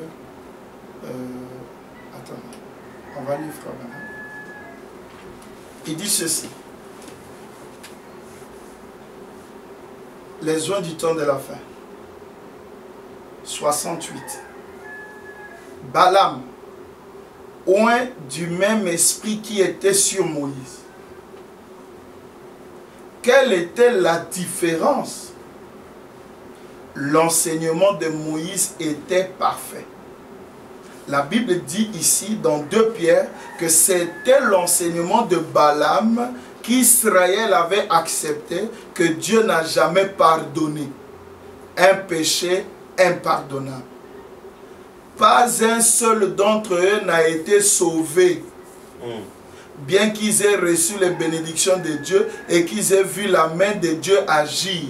attends, on va lire Frère Branham. Il dit ceci. Les joints du temps de la fin. 68. Balaam, oint du même esprit qui était sur Moïse. Quelle était la différence? L'enseignement de Moïse était parfait. La Bible dit ici dans 2 Pierre que c'était l'enseignement de Balaam qu'Israël avait accepté, que Dieu n'a jamais pardonné. Un péché impardonnable. Pas un seul d'entre eux n'a été sauvé. Bien qu'ils aient reçu les bénédictions de Dieu et qu'ils aient vu la main de Dieu agir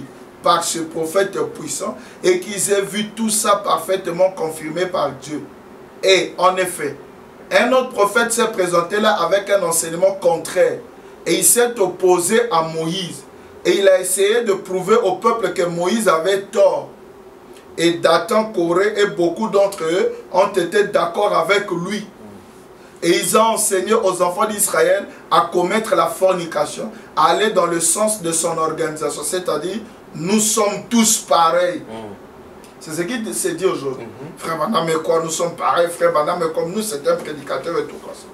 par ce prophète puissant et qu'ils aient vu tout ça parfaitement confirmé par Dieu. Et en effet, un autre prophète s'est présenté là avec un enseignement contraire et il s'est opposé à Moïse et il a essayé de prouver au peuple que Moïse avait tort. Et Dathan, Corée et beaucoup d'entre eux ont été d'accord avec lui. Et ils ont enseigné aux enfants d'Israël à commettre la fornication, à aller dans le sens de son organisation. C'est-à-dire, nous sommes tous pareils. C'est ce qu'il s'est dit aujourd'hui. Frère Banam et quoi, nous sommes pareils. Frère Banam et comme nous, c'est un prédicateur et tout comme ça.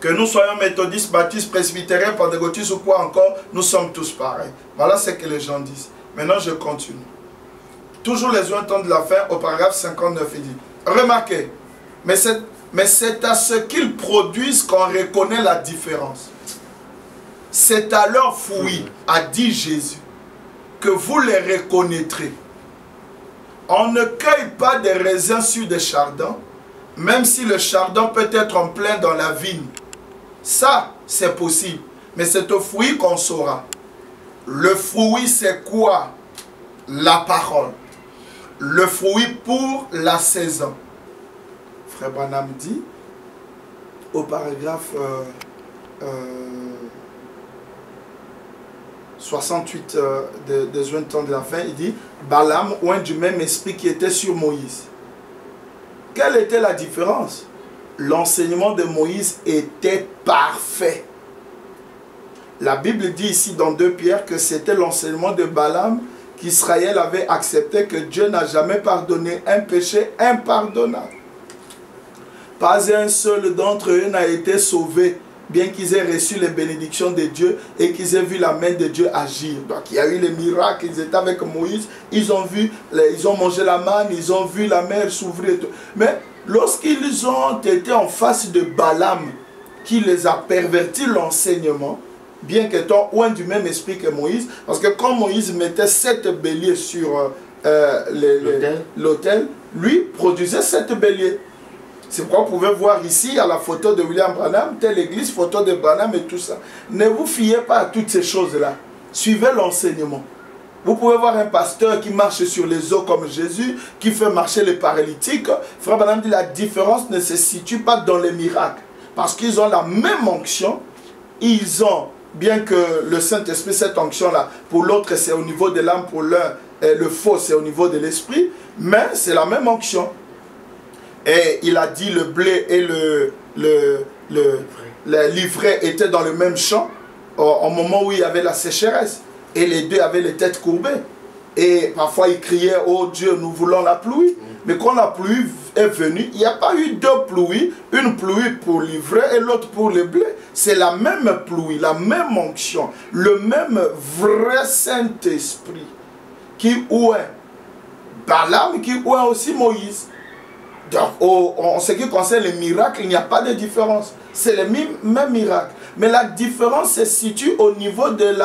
Que nous soyons méthodistes, baptistes, presbytériens, pentecôtistes ou quoi encore, nous sommes tous pareils. Voilà ce que les gens disent. Maintenant, je continue. Toujours les joints temps de la fin, au paragraphe 59, il dit, remarquez, mais c'est à ce qu'ils produisent qu'on reconnaît la différence. C'est à leur fruit, a dit Jésus, que vous les reconnaîtrez. On ne cueille pas des raisins sur des chardons, même si le chardon peut être en plein dans la vigne. Ça, c'est possible, mais c'est au fruit qu'on saura. Le fruit, c'est quoi? La parole. Le fruit pour la saison. Frère Branham dit, au paragraphe 68 des joints de temps de la fin, il dit, Balaam oint du même esprit qui était sur Moïse. Quelle était la différence? L'enseignement de Moïse était parfait. La Bible dit ici dans 2 Pierre que c'était l'enseignement de Balaam qu'Israël avait accepté, que Dieu n'a jamais pardonné, un péché impardonnable. Pas un seul d'entre eux n'a été sauvé, bien qu'ils aient reçu les bénédictions de Dieu et qu'ils aient vu la main de Dieu agir. Donc il y a eu les miracles, ils étaient avec Moïse, ils ont mangé la manne, ils ont vu la mer s'ouvrir. Mais lorsqu'ils ont été en face de Balaam, qui les a perverti l'enseignement, bien qu'étant loin du même esprit que Moïse, parce que quand Moïse mettait 7 béliers sur l'autel, lui produisait 7 béliers. C'est pourquoi vous pouvez voir ici, à la photo de William Branham, telle église, photo de Branham et tout ça. Ne vous fiez pas à toutes ces choses-là. Suivez l'enseignement. Vous pouvez voir un pasteur qui marche sur les eaux comme Jésus, qui fait marcher les paralytiques. Frère Branham dit la différence ne se situe pas dans les miracles. Parce qu'ils ont la même onction, ils ont, bien que le Saint-Esprit, cette onction-là, pour l'autre c'est au niveau de l'âme, pour l'un, le faux c'est au niveau de l'esprit, mais c'est la même onction. Et il a dit le blé et l'ivraie étaient dans le même champ au moment où il y avait la sécheresse. Et les deux avaient les têtes courbées. Et parfois ils criaient, oh Dieu, nous voulons la pluie. Mais quand la pluie est venue, il n'y a pas eu 2 pluies. Une pluie pour l'ivraie et l'autre pour le blé. C'est la même pluie, la même onction, le même vrai Saint-Esprit qui ouait Balaam, qui ouait aussi Moïse. Donc, en ce qui concerne les miracles, il n'y a pas de différence. C'est le même miracle. Mais la différence se situe au niveau de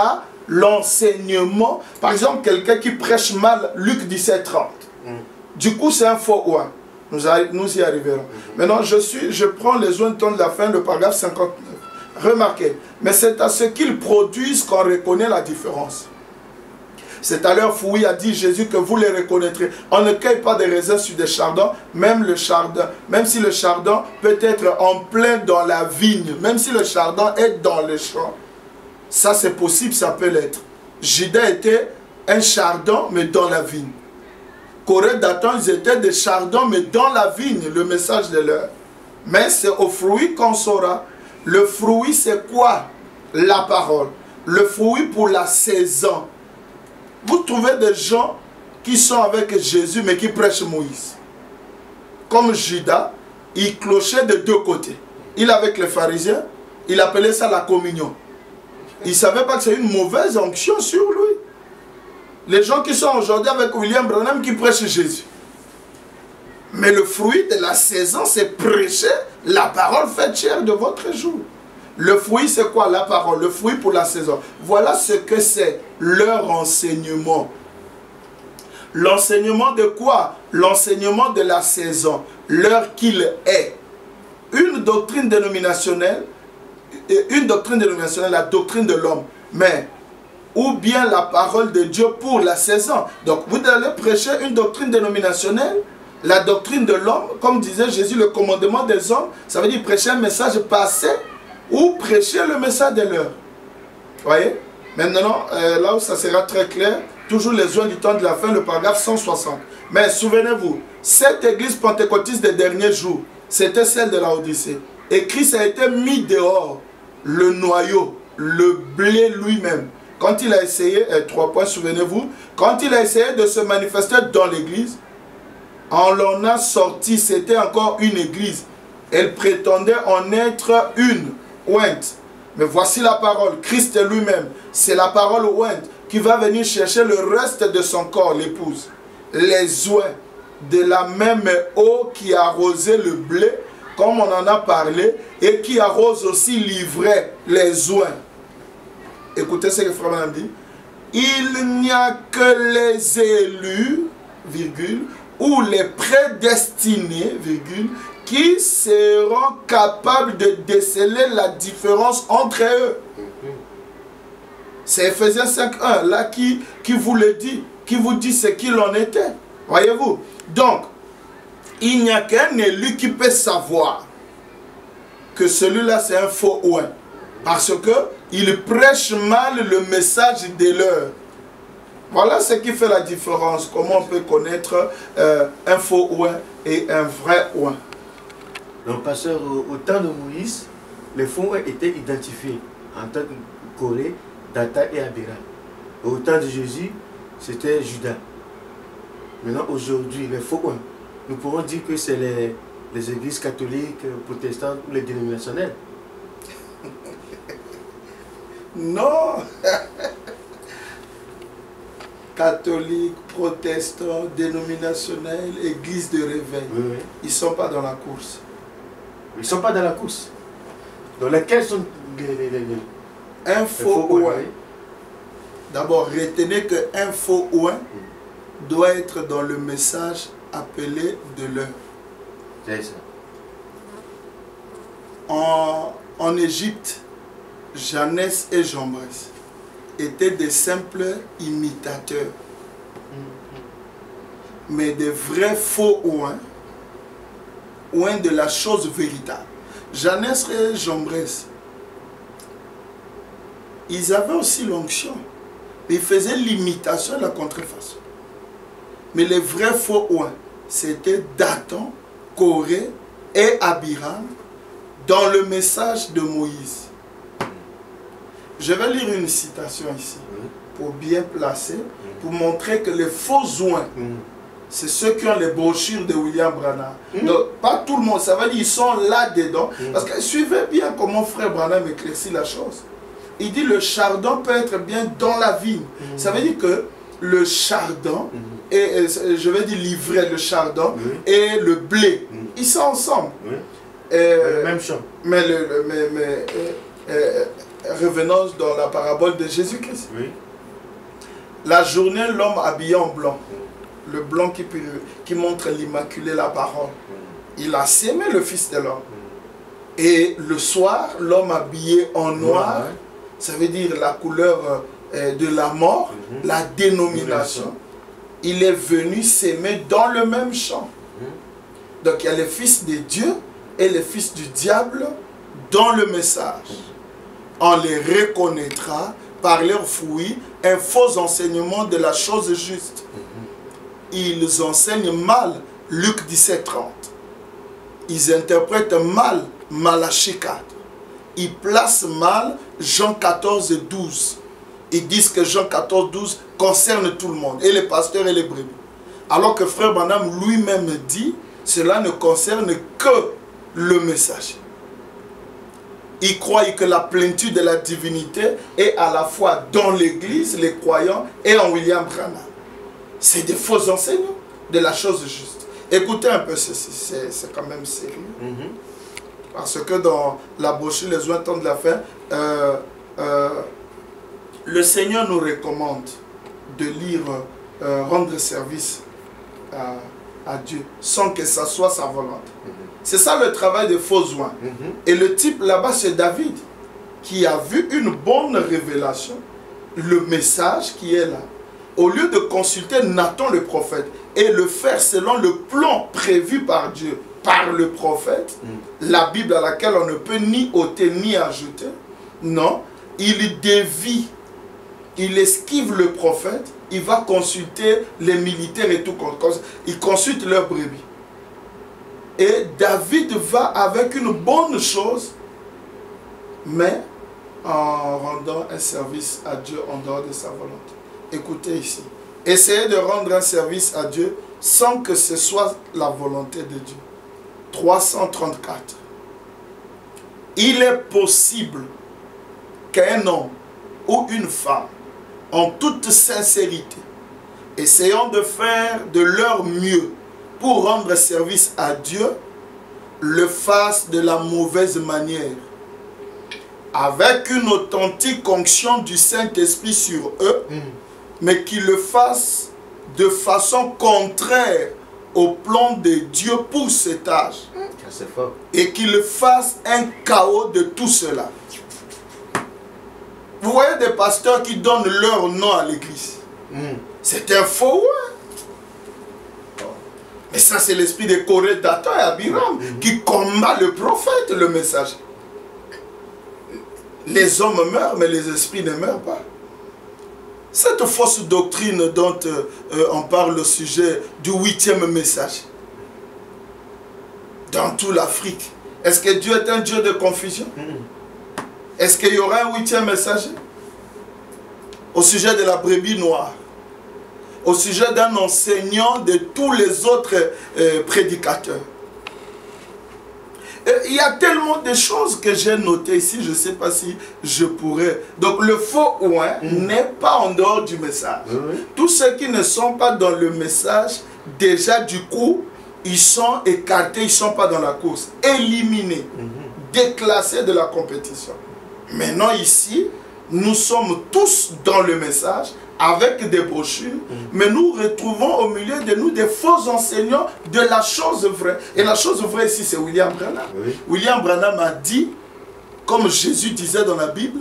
l'enseignement. Par exemple, quelqu'un qui prêche mal Luc 17:30. Du coup, c'est un faux ouin. Nous y arriverons. Maintenant, je prends les joints de temps de la fin, le paragraphe 59. Remarquez, mais c'est à ce qu'ils produisent qu'on reconnaît la différence. C'est à leur fruit, a dit Jésus, que vous les reconnaîtrez. On ne cueille pas des raisins sur des chardons, même si le chardon peut être en plein dans la vigne, même si le chardon est dans le champ. Ça c'est possible, ça peut l'être. Judas était un chardon, mais dans la vigne. Corée, Dathan, ils étaient des chardons, mais dans la vigne, le message de l'heure. Mais c'est au fruit qu'on saura. Le fruit, c'est quoi? La parole. Le fruit pour la saison. vous trouvez des gens qui sont avec Jésus mais qui prêchent Moïse. Comme Judas, il clochait de deux côtés. Il avec les pharisiens, il appelait ça la communion. Il ne savait pas que c'est une mauvaise onction sur lui. Les gens qui sont aujourd'hui avec William Branham qui prêchent Jésus. Mais le fruit de la saison, c'est prêcher la parole faite chair de votre jour. Le fruit, c'est quoi? La parole, le fruit pour la saison. Voilà ce que c'est leur enseignement. L'enseignement de quoi? L'enseignement de la saison, l'heure qu'il est. Une doctrine dénominationnelle, la doctrine de l'homme, mais ou bien la parole de Dieu pour la saison. Donc vous allez prêcher une doctrine dénominationnelle, la doctrine de l'homme, comme disait Jésus, le commandement des hommes, ça veut dire prêcher un message passé ou prêcher le message de l'heure. Voyez? Maintenant, là où ça sera très clair, toujours les joints du temps de la fin, le paragraphe 160. Mais souvenez-vous, cette église pentecôtiste des derniers jours, c'était celle de la Odyssée. Et Christ a été mis dehors, le noyau, le blé lui-même. Quand il a essayé, 3 points, souvenez-vous, quand il a essayé de se manifester dans l'église, on l'en a sorti, c'était encore une église. Elle prétendait en être une, ointe. Mais voici la parole, Christ lui-même, c'est la parole ointe qui va venir chercher le reste de son corps, l'épouse. Les oins de la même eau qui arrosait le blé, comme on en a parlé, et qui arrose aussi l'ivraie, les oins. Écoutez ce que Frère Branham dit. Il n'y a que les élus, virgule, ou les prédestinés, virgule, qui seront capables de déceler la différence entre eux. C'est Ephésiens 5.1, là qui vous le dit, qui vous dit ce qu'il en était. Voyez-vous? Donc, il n'y a qu'un élu qui peut savoir que celui-là c'est un faux oint. Parce qu'il prêche mal le message de l'heure. Voilà ce qui fait la différence. Comment on peut connaître un faux oint et un vrai oint. Donc, pasteur, au temps de Moïse, les faux oints étaient identifiés en tant que Corée, Data et Abiram. Au temps de Jésus, c'était Judas. Maintenant, aujourd'hui, les faux oints, nous pourrons dire que c'est les églises catholiques, protestantes ou les dénominationnelles. Non. Catholiques, protestants, dénominationnels, églises de réveil. Oui, oui. Ils ne sont pas dans la course. Ils ne sont pas dans la course. Dans lesquels sont un faux oint. D'abord, retenez qu'un faux oint doit être dans le message appelé de l'heure. C'est ça. En Égypte, Jeannès et Jambres étaient des simples imitateurs. Mais des vrais faux oints, oints de la chose véritable. Jeannès et Jambres, ils avaient aussi l'onction. Ils faisaient l'imitation et la contrefaçon. Mais les vrais faux oints, c'était Dathan, Corée et Abiram dans le message de Moïse. Je vais lire une citation ici pour bien placer, pour montrer que les faux oints, c'est ceux qui ont les brochures de William Branham. Donc, pas tout le monde, ça veut dire qu'ils sont là-dedans. Parce que suivez bien comment Frère Branham éclaircit la chose. Il dit le chardon peut être bien dans la vigne. Ça veut dire que le chardon, et je vais dire l'ivraie, le chardon, et le blé, ils sont ensemble. Le même champ. Mais, revenons dans la parabole de Jésus-Christ. La journée, l'homme habillé en blanc. Le blanc qui montre l'immaculé, la parole. Il a sémé le Fils de l'homme. Et le soir, l'homme habillé en noir, ça veut dire la couleur de la mort, la dénomination. Il est venu s'aimer dans le même champ. Donc il y a les fils de Dieu et les fils du diable dans le message. On les reconnaîtra par leurs fruits, un faux enseignement de la chose juste. Ils enseignent mal Luc 17:30. Ils interprètent mal Malachie 4. Ils placent mal Jean 14:12. ils disent que Jean 14, 12 concerne tout le monde, et les pasteurs et les brebis. Alors que frère Branham lui-même dit, cela ne concerne que le messager. Il croit que la plénitude de la divinité est à la fois dans l'église, les croyants, et en William Branham. C'est des faux enseignants de la chose juste. Écoutez un peu ceci, c'est quand même sérieux. Parce que dans la brochure Les Oins temps de la fin, le Seigneur nous recommande de lire, rendre service à Dieu, sans que ça soit sa volonté. C'est ça le travail des faux oins. Et le type là-bas, c'est David, qui a vu une bonne révélation, le message qui est là. Au lieu de consulter Nathan le prophète et le faire selon le plan prévu par Dieu, par le prophète, la Bible à laquelle on ne peut ni ôter ni ajouter, non, il dévie, il esquive le prophète, il va consulter les militaires et tout, il consulte leurs brebis. Et David va avec une bonne chose, mais en rendant un service à Dieu en dehors de sa volonté. Écoutez ici. Essayez de rendre un service à Dieu sans que ce soit la volonté de Dieu. 334. Il est possible qu'un homme ou une femme, en toute sincérité, essayant de faire de leur mieux pour rendre service à Dieu, le fasse de la mauvaise manière, avec une authentique onction du Saint-Esprit sur eux, mais qu'ils le fassent de façon contraire au plan de Dieu pour cet âge. C'est fort. Et qu'ils fassent un chaos de tout cela. Vous voyez des pasteurs qui donnent leur nom à l'église. C'est un faux, mais ça, c'est l'esprit de Corée, Dathan et Abiram qui combat le prophète, le messager. Les hommes meurent, mais les esprits ne meurent pas. Cette fausse doctrine dont on parle au sujet du 8e message dans toute l'Afrique, est-ce que Dieu est un Dieu de confusion? Est-ce qu'il y aura un 8e messager? Au sujet de la brebis noire, au sujet d'un enseignant de tous les autres prédicateurs. Il y a tellement de choses que j'ai notées ici, je ne sais pas si je pourrais. Donc le faux oint n'est pas en dehors du message. Tous ceux qui ne sont pas dans le message, déjà du coup, ils sont écartés, ils ne sont pas dans la course, éliminés, déclassés de la compétition. Maintenant ici, nous sommes tous dans le message, avec des brochures, mais nous retrouvons au milieu de nous des faux enseignants de la chose vraie. Et la chose vraie ici, c'est William Branham. William Branham a dit, comme Jésus disait dans la Bible,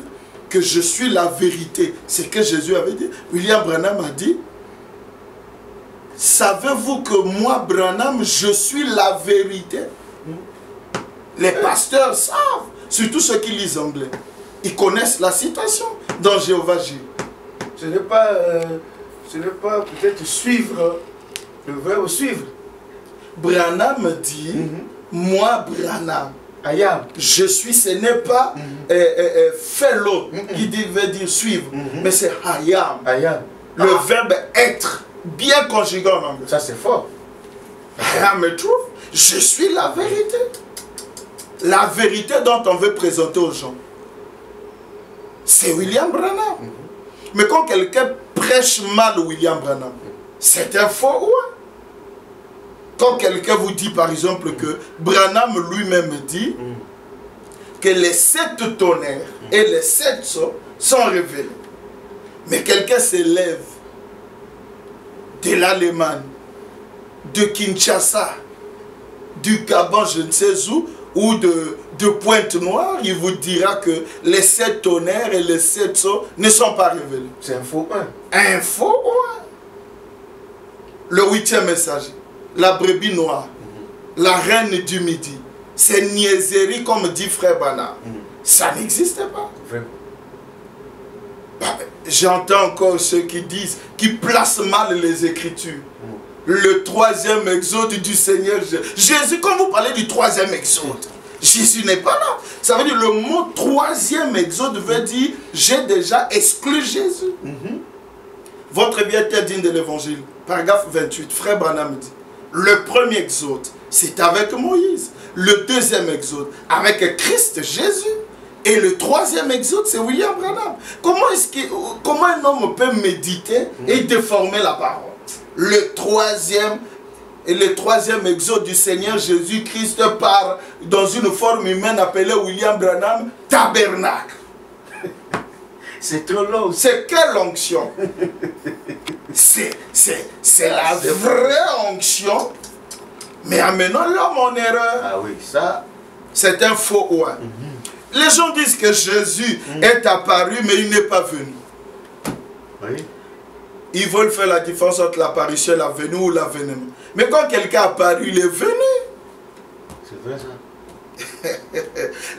que je suis la vérité. C'est ce que Jésus avait dit. William Branham a dit, savez-vous que moi, Branham, je suis la vérité? Les pasteurs savent, surtout ceux qui lisent anglais. Ils connaissent la citation dans Jéhovah Jireh. Ce n'est pas peut-être suivre le vrai ou suivre. Branham dit, moi Branham, je suis, ce n'est pas fellow qui veut dire suivre, mais c'est hayam. Le verbe être, bien conjugué en anglais. Ça c'est fort. Hayam me trouve, je suis la vérité. La vérité dont on veut présenter aux gens. C'est William Branham. Mais quand quelqu'un prêche mal William Branham, c'est un faux oint. Quand quelqu'un vous dit par exemple que Branham lui-même dit que les 7 tonnerres et les 7 sceaux sont révélés. Mais quelqu'un s'élève de l'Allemagne, de Kinshasa, du Gabon, je ne sais où, ou de Pointe-Noire, il vous dira que les 7 tonnerres et les 7 sceaux ne sont pas révélés. C'est un faux oint. Un faux oint. Le 8e messager, la brebis noire, la reine du midi, c'est niaiserie comme dit frère Branham. Ça n'existe pas. Vraiment. J'entends encore ceux qui disent, qui placent mal les Écritures. Le 3e exode du Seigneur Jésus. Quand vous parlez du 3e exode, Jésus n'est pas là. Ça veut dire le mot troisième exode veut dire j'ai déjà exclu Jésus. Votre vie est digne de l'évangile. Paragraphe 28, frère Branham dit, le premier exode, c'est avec Moïse. Le deuxième exode, avec Christ Jésus. Et le troisième exode, c'est William Branham. Comment un homme peut méditer et déformer la parole? Le troisième exode du Seigneur Jésus-Christ part dans une forme humaine appelée William Branham, tabernacle. C'est trop long. C'est quelle onction? C'est la vraie onction, mais amenant l'homme en erreur. Ah oui, ça. C'est un faux oint. Les gens disent que Jésus est apparu, mais il n'est pas venu. Oui. Ils veulent faire la différence entre l'apparition et la venue ou l'avènement. Mais quand quelqu'un est apparu, il est venu. C'est vrai ça.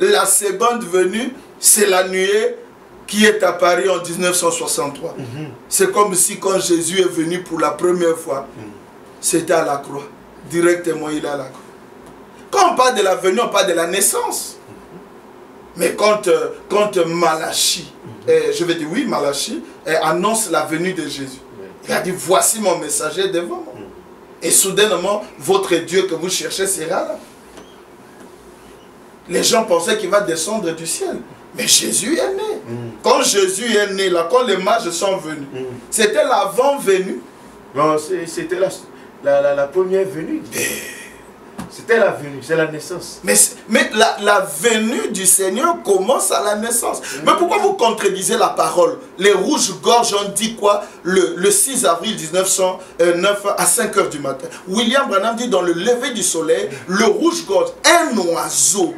La seconde venue, c'est la nuée qui est apparue en 1963. C'est comme si quand Jésus est venu pour la première fois, c'était à la croix. Directement, il est à la croix. Quand on parle de la venue, on parle de la naissance. Mais quand Malachi, je vais dire oui, Malachi annonce la venue de Jésus. Il a dit, voici mon messager devant moi. Et soudainement, votre Dieu que vous cherchez sera là. Les gens pensaient qu'il va descendre du ciel. Mais Jésus est né. Quand Jésus est né, là, quand les mages sont venus, c'était l'avant-venue. Non, c'était la première venue. C'était la venue, c'est la naissance. Mais la venue du Seigneur commence à la naissance. Mais pourquoi vous contredisez la parole? Les rouges-gorges ont dit quoi le 6 avril 1909 à 5 h du matin. William Branham dit dans le lever du soleil, le rouge-gorge, un oiseau,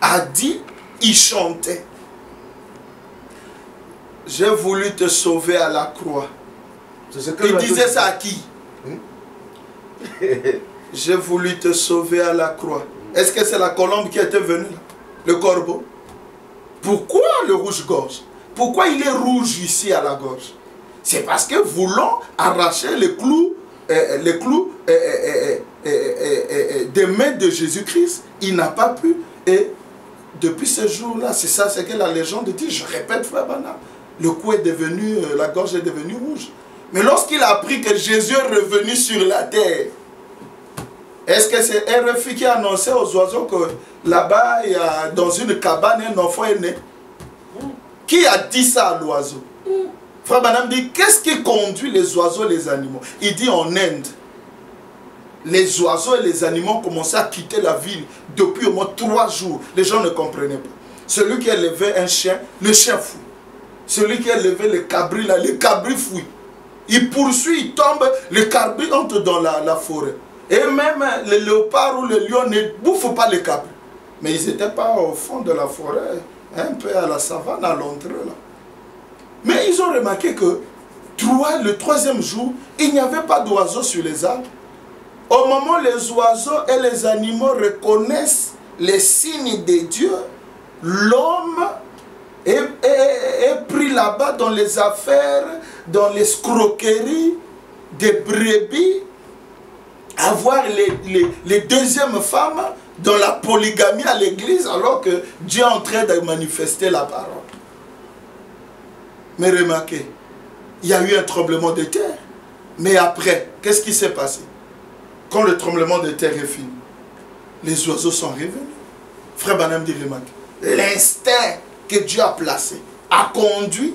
a dit, il chantait. J'ai voulu te sauver à la croix. Il disait ça à qui? J'ai voulu te sauver à la croix. Est-ce que c'est la colombe qui était venue là? Le corbeau? Pourquoi le rouge-gorge? Pourquoi il est rouge ici à la gorge? C'est parce que voulant arracher les clous des mains de Jésus-Christ, il n'a pas pu. Et depuis ce jour-là, c'est ça, c'est que la légende dit, je répète, frère Branham, le cou est devenu, la gorge est devenue rouge. Mais lorsqu'il a appris que Jésus est revenu sur la terre, est-ce que c'est RFI qui a annoncé aux oiseaux que là-bas, dans une cabane, un enfant est né? Qui a dit ça à l'oiseau? Frère Branham dit, qu'est-ce qui conduit les oiseaux et les animaux? Il dit en Inde, les oiseaux et les animaux ont commencé à quitter la ville depuis au moins 3 jours. Les gens ne comprenaient pas. Celui qui a levé un chien, le chien fuit. Celui qui a levé le cabri, là, le cabri fuit. Il poursuit, il tombe, le cabri entre dans la forêt. Et même le léopard ou le lion ne bouffent pas les cabris. Mais ils n'étaient pas au fond de la forêt, un peu à la savane, à l'entrée là. Mais ils ont remarqué que le 3e jour, il n'y avait pas d'oiseaux sur les arbres. Au moment où les oiseaux et les animaux reconnaissent les signes de Dieu, l'homme est pris là-bas dans les affaires, dans les escroqueries des brebis, avoir les deuxièmes femmes dans la polygamie à l'église alors que Dieu est en train de manifester la parole. Mais remarquez, il y a eu un tremblement de terre. Mais après, qu'est-ce qui s'est passé? Quand le tremblement de terre est fini, les oiseaux sont revenus. Frère Branham dit, remarquez, l'instinct que Dieu a placé a conduit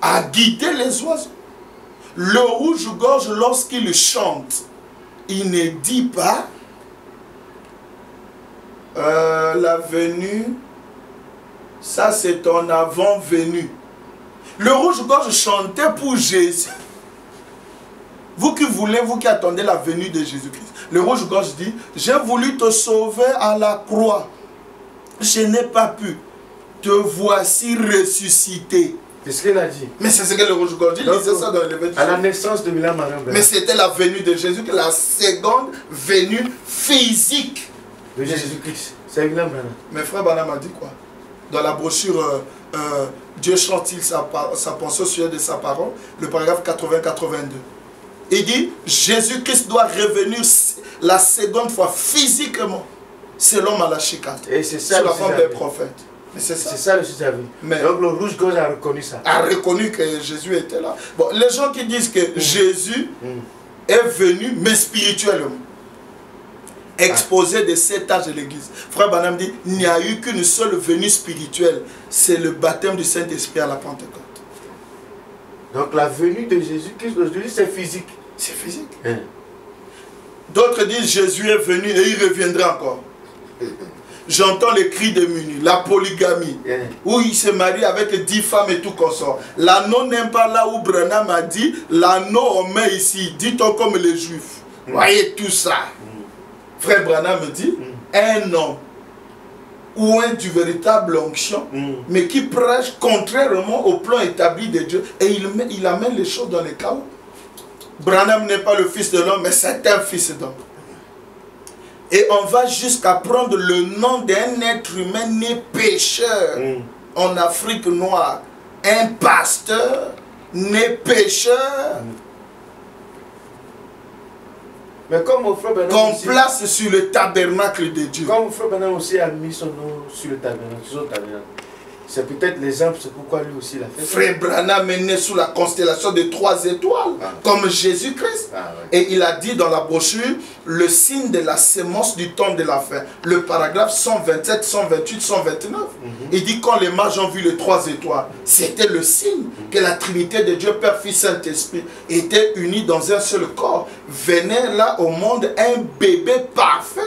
à guider les oiseaux. Le rouge-gorge, lorsqu'il chante, il ne dit pas la venue, ça c'est ton avant-venue. Le rouge-gorge chantait pour Jésus. Vous qui voulez, vous qui attendez la venue de Jésus-Christ. Le rouge-gorge dit, j'ai voulu te sauver à la croix. Je n'ai pas pu. Te voici ressuscité. C'est ce qu'il a dit. Mais c'est ce que le rouge-gorge dit. Il disait ça dans le à la naissance de William Branham. Mais c'était la venue de Jésus, que la seconde venue physique de Jésus-Christ. C'est William Branham. Mais frère Branham a dit quoi? Dans la brochure Dieu chante-t-il sa pensée au sujet de sa parole, le paragraphe 80-82. Il dit, Jésus-Christ doit revenir la seconde fois physiquement. selon Malachie 4. Et c'est ça sous la forme des prophètes. C'est ça le sujet. Mais donc le rouge-gorge a reconnu ça. A reconnu que Jésus était là. Bon, les gens qui disent que Jésus est venu, mais spirituellement, exposé de cet âge de l'église. Frère Branham dit, il n'y a eu qu'une seule venue spirituelle. C'est le baptême du Saint-Esprit à la Pentecôte. Donc la venue de Jésus-Christ aujourd'hui, c'est physique. C'est physique. D'autres disent Jésus est venu et il reviendra encore. J'entends les cris de minuit, la polygamie, où il se marie avec 10 femmes et tout consort. L'anneau n'est pas là où Branham a dit, l'anneau on met ici, dit-on comme les juifs. Voyez tout ça. Frère Branham me dit, un homme ou un du véritable onction, mais qui prêche contrairement au plan établi de Dieu, et il amène les choses dans les chaos. Branham n'est pas le fils de l'homme, mais c'est un fils d'homme. Et on va jusqu'à prendre le nom d'un être humain né pécheur en Afrique noire. Un pasteur né pécheur. Mais comme mon frère Bernard qu'on place sur le tabernacle de Dieu. Comme mon frère Bernard aussi a mis son nom sur le tabernacle, c'est peut-être l'exemple, c'est pourquoi lui aussi l'a fait. Frère Branham est né sous la constellation de 3 étoiles, comme Jésus-Christ. Et il a dit dans la brochure, le signe de la sémence du temps de la fin. Le paragraphe 127, 128, 129. Il dit quand les mages ont vu les 3 étoiles, c'était le signe que la Trinité de Dieu, Père, Fils, Saint-Esprit était unie dans un seul corps. Venait là au monde un bébé parfait,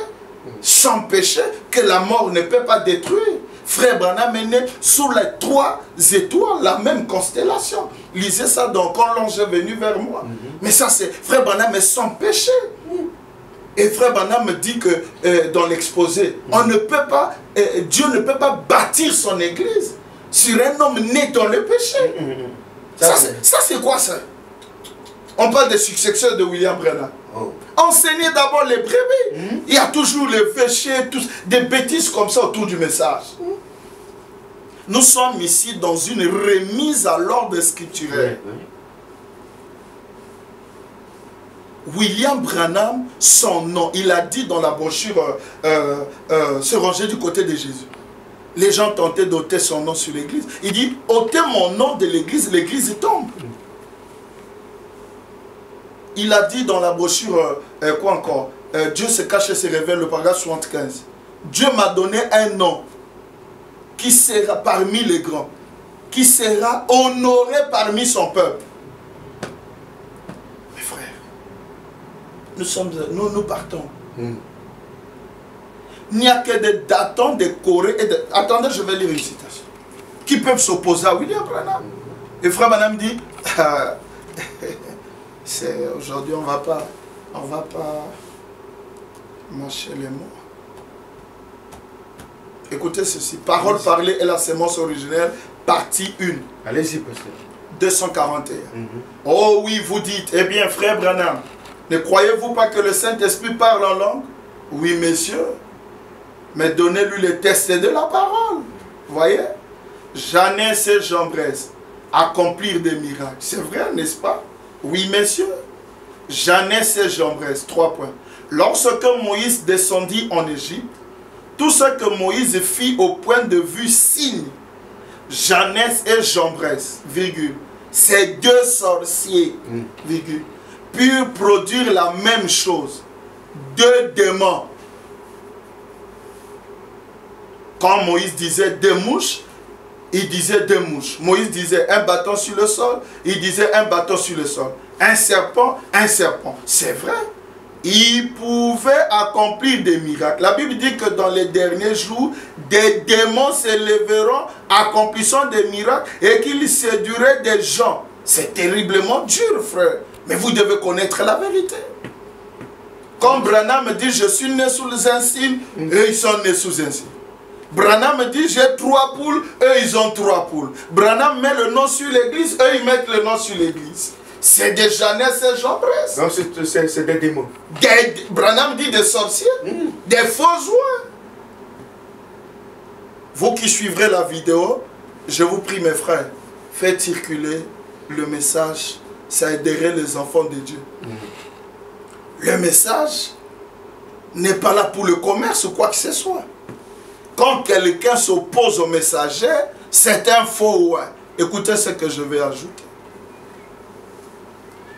sans péché, que la mort ne peut pas détruire. Frère Branham est né sous les 3 étoiles, la même constellation. Lisez ça donc quand l'ange est venu vers moi. Mais ça c'est, Frère Branham est sans péché. Et Frère Branham me dit que dans l'exposé, on ne peut pas, Dieu ne peut pas bâtir son église sur un homme né dans le péché. Ça c'est quoi ça? On parle des successeurs de William Branham. Enseignez d'abord les brebis. Il y a toujours les péchés, des bêtises comme ça autour du message. Nous sommes ici dans une remise à l'ordre scripturel. William Branham, son nom, il a dit dans la brochure se ranger du côté de Jésus. Les gens tentaient d'ôter son nom sur l'église. Il dit, ôtez mon nom de l'église, l'église tombe. Il a dit dans la brochure, quoi encore, Dieu se cache et se révèle, le paragraphe 75. Dieu m'a donné un nom qui sera parmi les grands, qui sera honoré parmi son peuple. Mes frères, nous partons. Il n'y a que des Datons, des Corées et des... Attendez, je vais lire une citation. Qui peuvent s'opposer à William Branham. Et frère Branham dit... Aujourd'hui, on va pas mâcher les mots. Écoutez ceci. Parole parlée et la sémence originelle, partie 1. Allez-y, pasteur. 241. Oh oui, vous dites, eh bien, frère Branham, ne croyez-vous pas que le Saint-Esprit parle en langue? Oui, messieurs. Mais donnez-lui le test de la parole. Voyez? Jeannès et Jambres accomplir des miracles. C'est vrai, n'est-ce pas? Oui, messieurs. Jeannès et Jambres, 3 points. Lorsque Moïse descendit en Égypte, tout ce que Moïse fit au point de vue signe, Jeannès et Jambres, virgule, ces 2 sorciers, virgule, purent produire la même chose. 2 démons. Quand Moïse disait 2 mouches, il disait 2 mouches. Moïse disait un bâton sur le sol, il disait un bâton sur le sol. Un serpent, un serpent. C'est vrai. Il pouvait accomplir des miracles. La Bible dit que dans les derniers jours, des démons s'élèveront, accomplissant des miracles, et qu'ils séduiraient des gens. C'est terriblement dur, frère. Mais vous devez connaître la vérité. Comme Branham dit, je suis né sous un signe, eux ils sont nés sous un signe. Branham dit, j'ai 3 poules, eux ils ont 3 poules. Branham met le nom sur l'église, eux ils mettent le nom sur l'église. C'est des Jeannès et Jambres. Non, c'est des démons. Branham dit des sorciers, des faux joints. Vous qui suivrez la vidéo, je vous prie mes frères, faites circuler le message, ça aiderait les enfants de Dieu. Le message n'est pas là pour le commerce ou quoi que ce soit. Quand quelqu'un s'oppose au messager, c'est un faux ouin. Écoutez ce que je vais ajouter.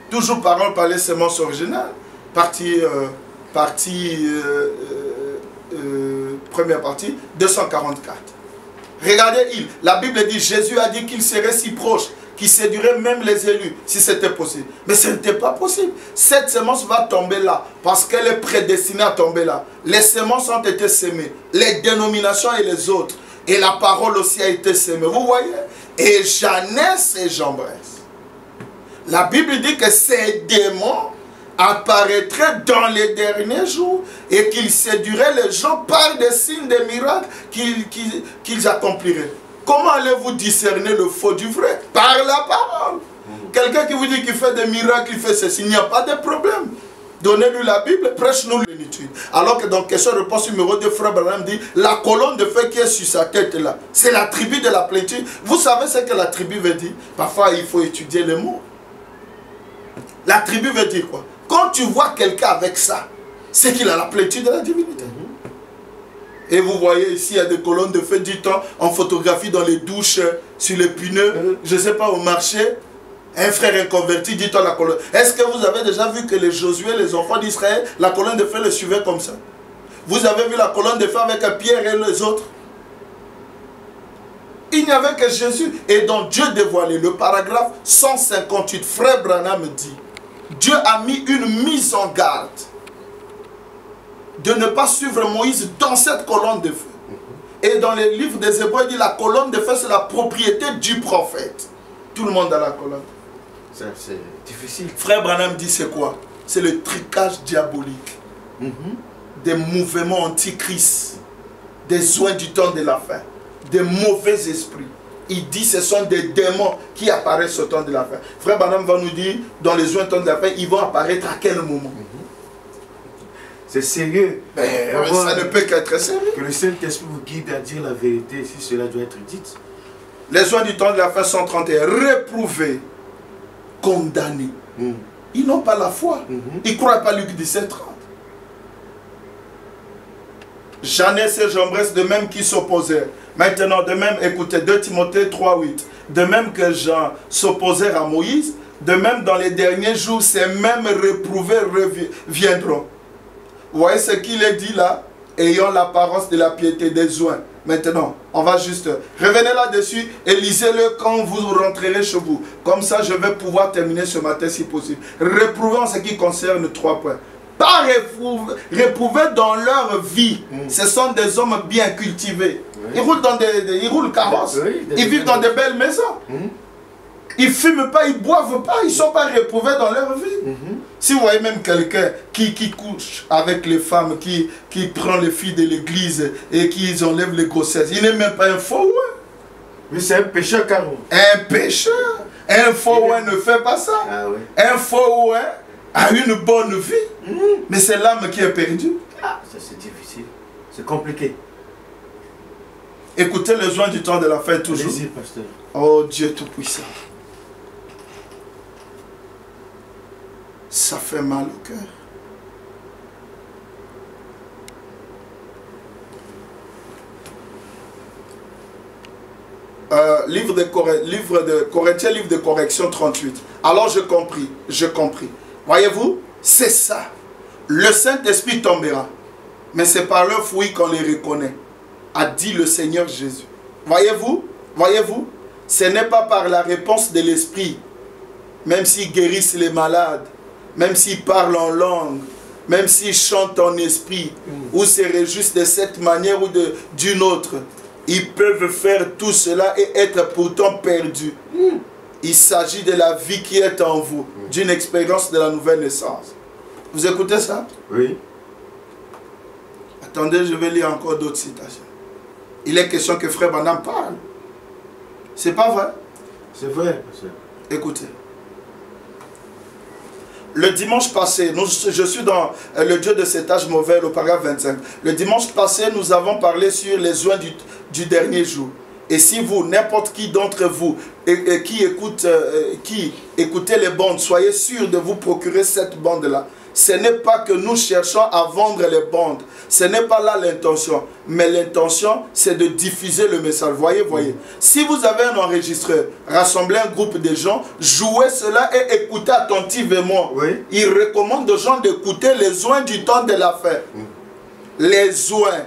Toujours parole par les semences originales. Première partie, 244. Regardez, la Bible dit, Jésus a dit qu'il serait si proche, qu'il séduirait même les élus, si c'était possible. Mais ce n'était pas possible. Cette semence va tomber là, parce qu'elle est prédestinée à tomber là. Les semences ont été semées, les dénominations et les autres. Et la parole aussi a été semée. Vous voyez? Et Jeannès et Jambres. La Bible dit que ces démons apparaîtraient dans les derniers jours et qu'ils séduiraient les gens par des signes, des miracles qu'ils accompliraient. Comment allez-vous discerner le faux du vrai? Par la parole. Quelqu'un qui vous dit qu'il fait des miracles, il fait ceci, il n'y a pas de problème. Donnez-lui la Bible, prêche-nous l'unitude. Alors que dans question-réponse numéro 2, Frère Branham dit, la colonne de feu qui est sur sa tête là, c'est la tribu de la plénitude. Vous savez ce que la tribu veut dire? Parfois, il faut étudier les mots. La tribu veut dire quoi? Quand tu vois quelqu'un avec ça, c'est qu'il a la plénitude de la divinité. Et vous voyez ici, il y a des colonnes de feu du temps en photographie dans les douches, sur les pneus, je ne sais pas, au marché. Un frère inconverti dit la colonne. Est-ce que vous avez déjà vu que les Josué, les enfants d'Israël, la colonne de feu les suivait comme ça? Vous avez vu la colonne de feu avec Pierre et les autres? Il n'y avait que Jésus. Et donc Dieu dévoilé, le paragraphe 158, Frère Branham dit, Dieu a mis une mise en garde de ne pas suivre Moïse dans cette colonne de feu. Et dans les livres des Hébreux, il dit la colonne de feu, c'est la propriété du prophète. Tout le monde a la colonne. C'est difficile. Frère Branham dit c'est quoi? C'est le tricage diabolique. Des mouvements antichrist, des oins du temps de la fin, des mauvais esprits. Il dit ce sont des démons qui apparaissent au temps de la fin. Frère Branham va nous dire, dans les oins du temps de la fin, ils vont apparaître à quel moment? C'est sérieux. Ça ne peut qu'être sérieux. Que le Saint-Esprit vous guide à dire la vérité si cela doit être dit. Les oins du temps de la fin 131, réprouvés, condamnés. Ils n'ont pas la foi. Ils ne croient pas Luc 17, 30. Jeannès et Jambres, de même qui s'opposèrent. Maintenant, de même, écoutez, 2 Timothée 3, 8. De même que Jean s'opposèrent à Moïse, de même dans les derniers jours, ces mêmes réprouvés viendront. Vous voyez ce qu'il est dit là? Ayant l'apparence de la piété des oins. Maintenant, on va juste revenez là-dessus et lisez-le quand vous rentrerez chez vous. Comme ça, je vais pouvoir terminer ce matin si possible. Réprouvez en ce qui concerne 3 points. Pas réprouvés dans leur vie. Ce sont des hommes bien cultivés. Ils roulent dans ils roulent carrosses. Ils vivent dans de belles maisons. Ils ne fument pas, ils ne boivent pas, ils ne sont pas réprouvés dans leur vie. Si vous voyez même quelqu'un qui couche avec les femmes, qui prend les filles de l'église et qui enlève les grossesses, il n'est même pas un faux ouin. Mais c'est un pécheur carrément. Un pécheur. Un faux ouin ne fait pas ça. Un faux ouin a une bonne vie. Mais c'est l'âme qui est perdue. Ça c'est difficile. C'est compliqué. Écoutez les oins du temps de la fin toujours. Allez-y, pasteur. Oh Dieu Tout-Puissant. Ça fait mal au cœur. Livre de Corinthiens, livre de correction 38. Alors je compris. Voyez-vous, c'est ça. Le Saint-Esprit tombera. Mais c'est par leurs fruits qu'on les reconnaît, a dit le Seigneur Jésus. Voyez-vous, ce n'est pas par la réponse de l'Esprit, même s'ils guérissent les malades, même s'ils parlent en langue, même s'ils chantent en esprit, ou se réjouissent de cette manière ou d'une autre. Ils peuvent faire tout cela et être pourtant perdus. Il s'agit de la vie qui est en vous, d'une expérience de la nouvelle naissance. Vous écoutez ça? Oui. Attendez, je vais lire encore d'autres citations. Il est question que Frère Branham parle. C'est pas vrai? C'est vrai, pasteur. Écoutez. Le dimanche passé, je suis dans le Dieu de cet âge mauvais, le paragraphe 25. Le dimanche passé, nous avons parlé sur les oins du dernier jour. Et si vous, n'importe qui d'entre vous, qui écoutez les bandes, soyez sûr de vous procurer cette bande-là. ce n'est pas que nous cherchons à vendre les bandes. Ce n'est pas là l'intention. Mais l'intention, c'est de diffuser le message. Voyez. Si vous avez un enregistreur, rassemblez un groupe de gens, jouez cela et écoutez attentivement. Oui. Il recommande aux gens d'écouter les oins du temps de la fin. Les oins.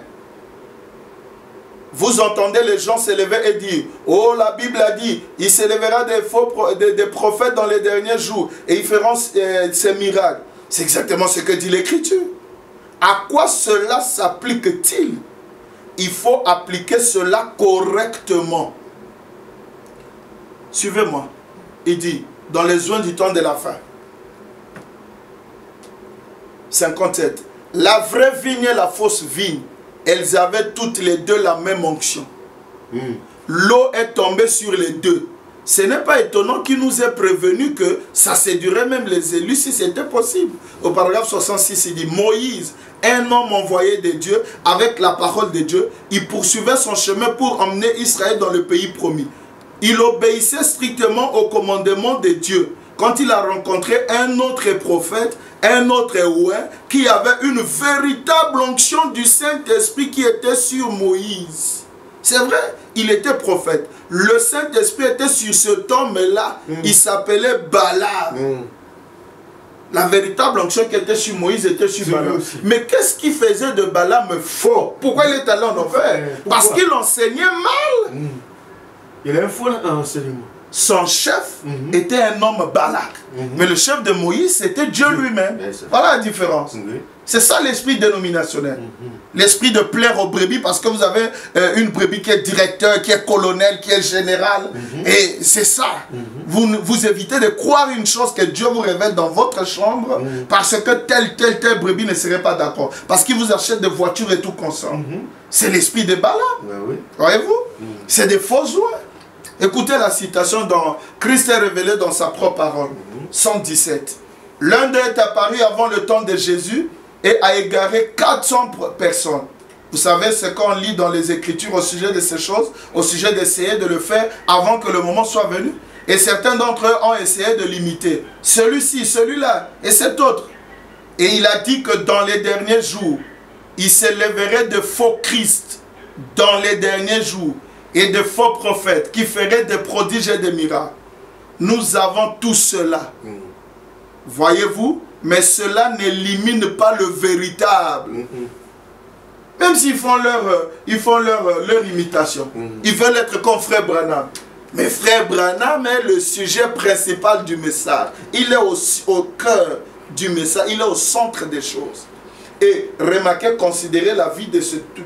Vous entendez les gens s'élever et dire, oh, la Bible a dit, il s'élèvera des prophètes dans les derniers jours et ils feront ces miracles. C'est exactement ce que dit l'Écriture. À quoi cela s'applique-t-il? Il faut appliquer cela correctement. Suivez-moi. Il dit, dans les oins du temps de la fin. 57. La vraie vigne et la fausse vigne, elles avaient toutes les deux la même onction. L'eau est tombée sur les deux. Ce n'est pas étonnant qu'il nous ait prévenu que ça séduirait même les élus si c'était possible. Au paragraphe 66, il dit, Moïse, un homme envoyé de Dieu, avec la parole de Dieu, il poursuivait son chemin pour emmener Israël dans le pays promis. Il obéissait strictement au commandement de Dieu. Quand il a rencontré un autre prophète, un autre oint, qui avait une véritable onction du Saint-Esprit qui était sur Moïse. C'est vrai, il était prophète. Le Saint-Esprit était sur cet homme-là. Il s'appelait Balaam. La véritable onction qui était sur Moïse était sur Balaam. Mais qu'est-ce qui faisait de Balaam faux? Pourquoi il est allé en enfer? Parce qu'il enseignait mal. Il a un faux enseignement. Son chef était un homme Balak. Mais le chef de Moïse, c'était Dieu lui-même. Voilà la différence. C'est ça l'esprit dénominationnel. L'esprit de plaire aux brebis, parce que vous avez une brebis qui est directeur, qui est colonel, qui est général. Et c'est ça. Vous évitez de croire une chose que Dieu vous révèle dans votre chambre, parce que telle brebis ne serait pas d'accord. Parce qu'il vous achète des voitures et tout consent. C'est l'esprit de Balaam. Voyez-vous? C'est des faux oies. Écoutez la citation dans Christ est révélé dans sa propre parole. 117. L'un d'eux est apparu avant le temps de Jésus et a égaré 400 personnes. Vous savez ce qu'on lit dans les Écritures au sujet de ces choses, au sujet d'essayer de le faire avant que le moment soit venu. Et certains d'entre eux ont essayé de l'imiter. Celui-ci, celui-là et cet autre. Et il a dit que dans les derniers jours, il s'élèverait de faux Christ dans les derniers jours. Et de faux prophètes qui feraient des prodiges et des miracles. Nous avons tout cela. Voyez-vous? Mais cela n'élimine pas le véritable. Même s'ils font leur imitation. Ils veulent être comme Frère Branham. Mais Frère Branham est le sujet principal du message. Il est au cœur du message. Il est au centre des choses. Et remarquez, considérez la vie de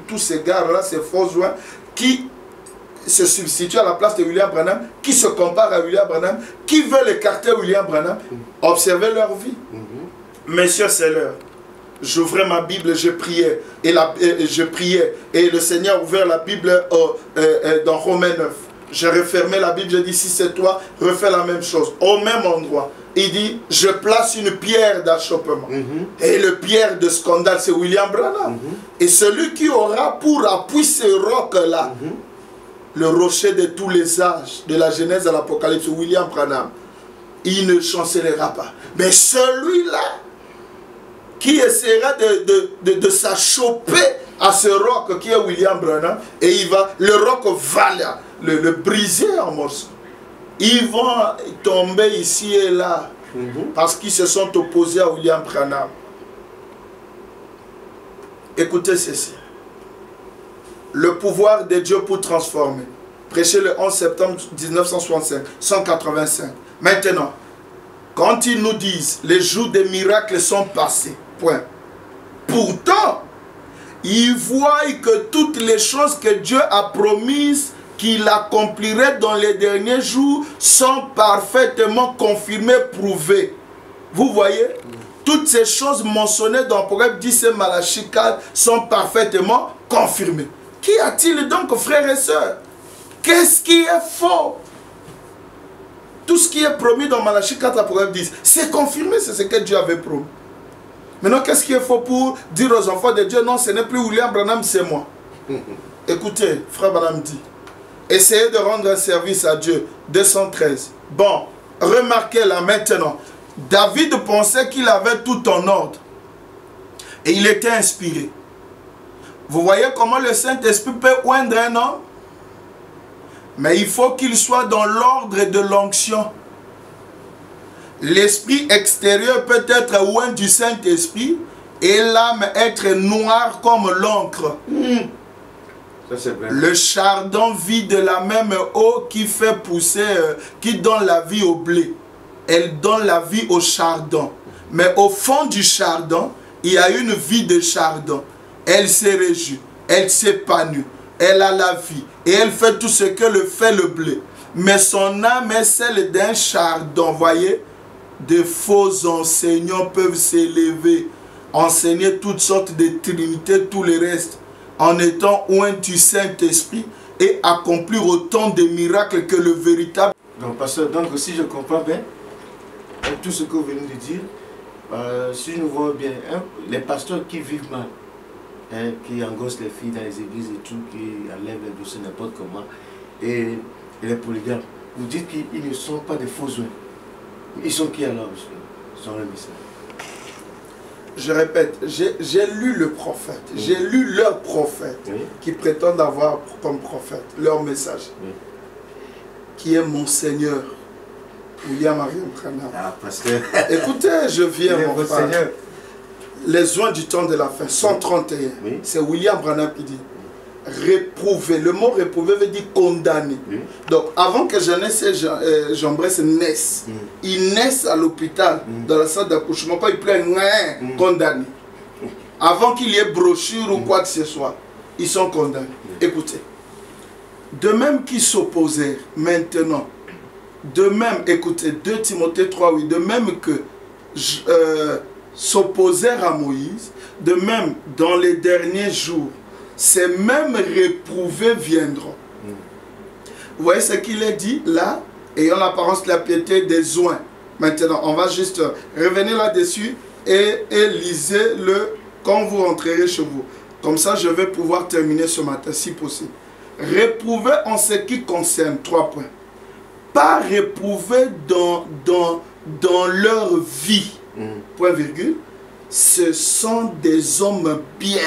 tous ces gars-là, ces faux oies, qui se substitue à la place de William Branham, qui se compare à William Branham, qui veulent écarter William Branham. Observez leur vie. Messieurs, c'est l'heure. J'ouvrais ma Bible, je priais, et le Seigneur a ouvert la Bible dans Romains 9. J'ai refermé la Bible, j'ai dit, si c'est toi, refais la même chose, au même endroit. Il dit, je place une pierre d'achoppement. Et le pierre de scandale, c'est William Branham. Et celui qui aura pour appui ce roc-là, le rocher de tous les âges, de la Genèse à l'Apocalypse, William Branham, il ne chancellera pas. Mais celui-là, qui essaiera de s'achopper à ce roc qui est William Branham, et le roc va le briser en morceaux. Ils vont tomber ici et là, parce qu'ils se sont opposés à William Branham. Écoutez ceci. Le pouvoir de Dieu pour transformer. Prêché le 11 septembre 1965, 185. Maintenant, quand ils nous disent les jours des miracles sont passés, point. Pourtant, ils voient que toutes les choses que Dieu a promises qu'il accomplirait dans les derniers jours sont parfaitement confirmées, prouvées. Vous voyez? Toutes ces choses mentionnées dans Proverbe 10 et Malachie 4 sont parfaitement confirmées. Qu'y a-t-il donc, frères et sœurs? Qu'est-ce qui est faux? Tout ce qui est promis dans Malachie 4 à Proverbe 10, c'est confirmé, c'est ce que Dieu avait promis. Maintenant, qu'est-ce qui est faux pour dire aux enfants de Dieu, non, ce n'est plus William Branham, c'est moi. Écoutez, frère Branham dit, essayez de rendre un service à Dieu, 213. Bon, remarquez là maintenant, David pensait qu'il avait tout en ordre. Et il était inspiré. Vous voyez comment le Saint-Esprit peut oindre un homme? Mais il faut qu'il soit dans l'ordre de l'onction. L'esprit extérieur peut être oint du Saint-Esprit et l'âme être noire comme l'encre. Le chardon vit de la même eau qui fait pousser, qui donne la vie au blé. Elle donne la vie au chardon. Mais au fond du chardon, il y a une vie de chardon. Elle se réjouit, elle s'épanouit, elle a la vie. Et elle fait tout ce que le fait le blé. Mais son âme est celle d'un chardon. Voyez, de faux enseignants peuvent s'élever, enseigner toutes sortes de trinités, tout le reste, en étant loin du Saint-Esprit et accomplir autant de miracles que le véritable. Donc, pasteur, donc si je comprends bien, tout ce que vous venez de dire, si nous voyons bien, les pasteurs qui vivent mal, qui engossent les filles dans les églises et tout, qui enlèvent les dossiers n'importe comment, et les polygames, vous dites qu'ils ne sont pas des faux oins. Ils sont qui alors, ils sont le message? Je répète, j'ai lu le prophète, j'ai lu leur prophète, qui prétendent avoir comme prophète leur message, qui est mon Seigneur, William Marion Branham. Ah, pasteur. Écoutez, je viens, mon frère. Seigneur. Les oins du temps de la fin, 131, c'est William Branham qui dit réprouver. Le mot réprouver veut dire condamner. Donc, avant que Jeannette et Jean-Bresse naissent, ils naissent à l'hôpital, dans la salle d'accouchement, quand ils plaignent, condamnés. Avant qu'il y ait brochure ou quoi que ce soit, ils sont condamnés. Écoutez, de même qu'ils s'opposèrent maintenant, de même, écoutez, 2 Timothée 3, oui, de même que s'opposèrent à Moïse, de même, dans les derniers jours, ces mêmes réprouvés viendront. Vous voyez ce qu'il est dit là, ayant l'apparence de la piété des oins. Maintenant, on va juste revenir là-dessus et lisez-le quand vous rentrerez chez vous. Comme ça, je vais pouvoir terminer ce matin, si possible. Réprouver en ce qui concerne, 3 points. Pas réprouver dans leur vie, point virgule, ce sont des hommes bien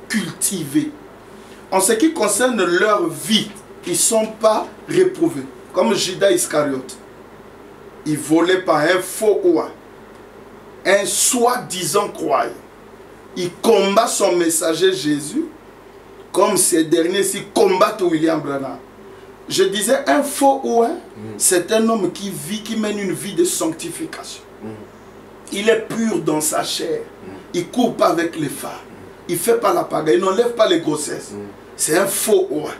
cultivés. En ce qui concerne leur vie, ils ne sont pas réprouvés. Comme Judas Iscariote. Il volait par un faux roi, un soi-disant croyant. Il combat son messager Jésus, comme ces derniers-ci combattent William Branham. Je disais, un faux roi, c'est un homme qui vit, qui mène une vie de sanctification. Il est pur dans sa chair. Il ne court pas avec les femmes. Il ne fait pas la pagaille. Il n'enlève pas les grossesses. C'est un faux roi.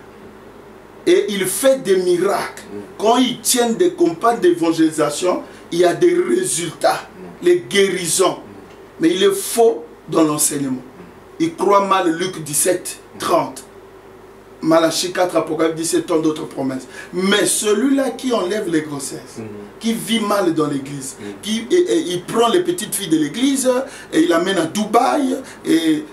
Et il fait des miracles. Quand il tient des campagnes d'évangélisation, il y a des résultats, les guérisons. Mais il est faux dans l'enseignement. Il croit mal Luc 17, 30. Malachie 4, Apocalypse 17, tant d'autres promesses. Mais celui-là qui enlève les grossesses, qui vit mal dans l'église, il prend les petites filles de l'église et il amène à Dubaï et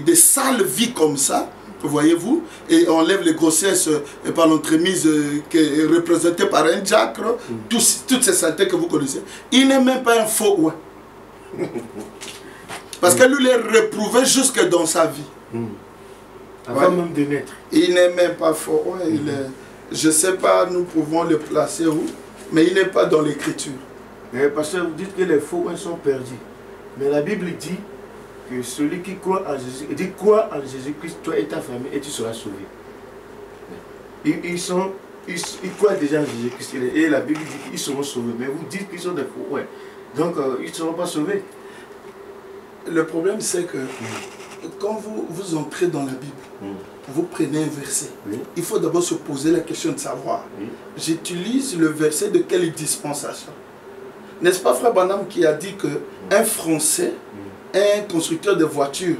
des sales vies comme ça, voyez-vous, et enlève les grossesses par l'entremise représentée par un diacre, toutes ces saletés que vous connaissez. Il n'est même pas un faux roi. Parce que lui, il est réprouvé jusque dans sa vie. Avant même de naître. Il n'est même pas faux. Ouais, je ne sais pas, nous pouvons le placer où, mais il n'est pas dans l'écriture. Parce que vous dites que les faux sont perdus. Mais la Bible dit que celui qui croit en Jésus, il dit crois en Jésus-Christ, toi et ta famille, et tu seras sauvé. Ils croient déjà en Jésus-Christ. Et la Bible dit qu'ils seront sauvés. Mais vous dites qu'ils sont des faux. Ouais. Donc ils ne seront pas sauvés. Le problème, c'est que quand vous entrez dans la Bible, vous prenez un verset. Il faut d'abord se poser la question de savoir. J'utilise le verset de quelle dispensation? N'est-ce pas Frère Branham qui a dit qu'un Français, un constructeur de voitures,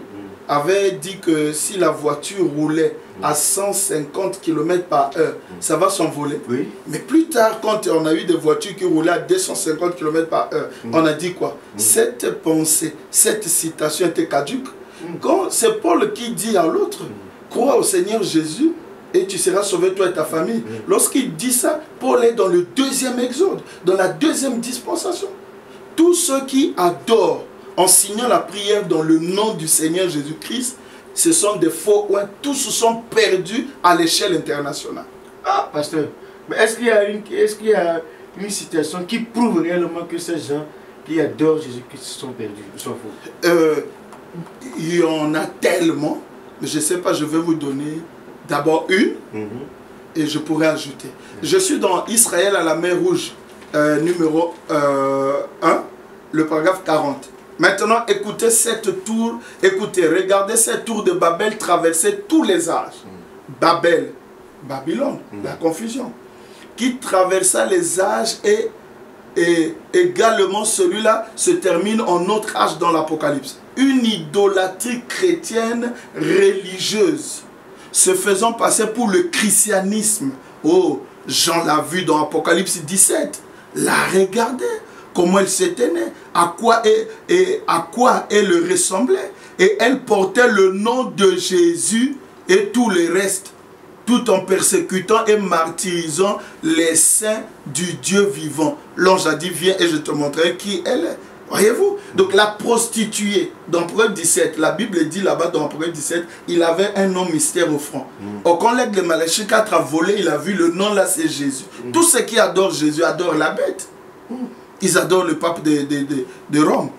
avait dit que si la voiture roulait à 150 km par heure, ça va s'envoler. Mais plus tard, quand on a eu des voitures qui roulaient à 250 km par heure, on a dit quoi? Cette pensée, cette citation était caduque. Quand c'est Paul qui dit à l'autre, crois au Seigneur Jésus et tu seras sauvé toi et ta famille. Lorsqu'il dit ça, Paul est dans le 2e exode, dans la 2e dispensation. tous ceux qui adorent en signant la prière dans le nom du Seigneur Jésus-Christ, ce sont des faux oints. Tous sont perdus à l'échelle internationale. Ah, pasteur, mais est-ce qu'il y a une situation qui prouve réellement que ces gens qui adorent Jésus-Christ sont perdus, sont faux? Il y en a tellement, mais je ne sais pas, je vais vous donner d'abord une, et je pourrais ajouter. Je suis dans Israël à la mer Rouge, numéro 1, le paragraphe 40. Maintenant, écoutez cette tour, regardez cette tour de Babel traverser tous les âges. Babel, Babylone, la confusion, qui traversa les âges et également celui-là se termine en notre âge dans l'Apocalypse. Une idolâtrie chrétienne religieuse se faisant passer pour le christianisme. Oh, Jean l'a vu dans Apocalypse 17, l'a regardé, comment elle se tenait, à quoi elle ressemblait. Et elle portait le nom de Jésus et tout le reste, tout en persécutant et martyrisant les saints du Dieu vivant. L'ange a dit, viens et je te montrerai qui elle est. Voyez-vous? Donc la prostituée, dans Proverbe 17, la Bible dit là-bas dans Proverbe 17, il avait un nom mystère au front. Or, quand l'aigle de Malachie 4 a volé, il a vu le nom là, c'est Jésus. Tous ceux qui adorent Jésus adorent la bête. Ils adorent le pape de Rome.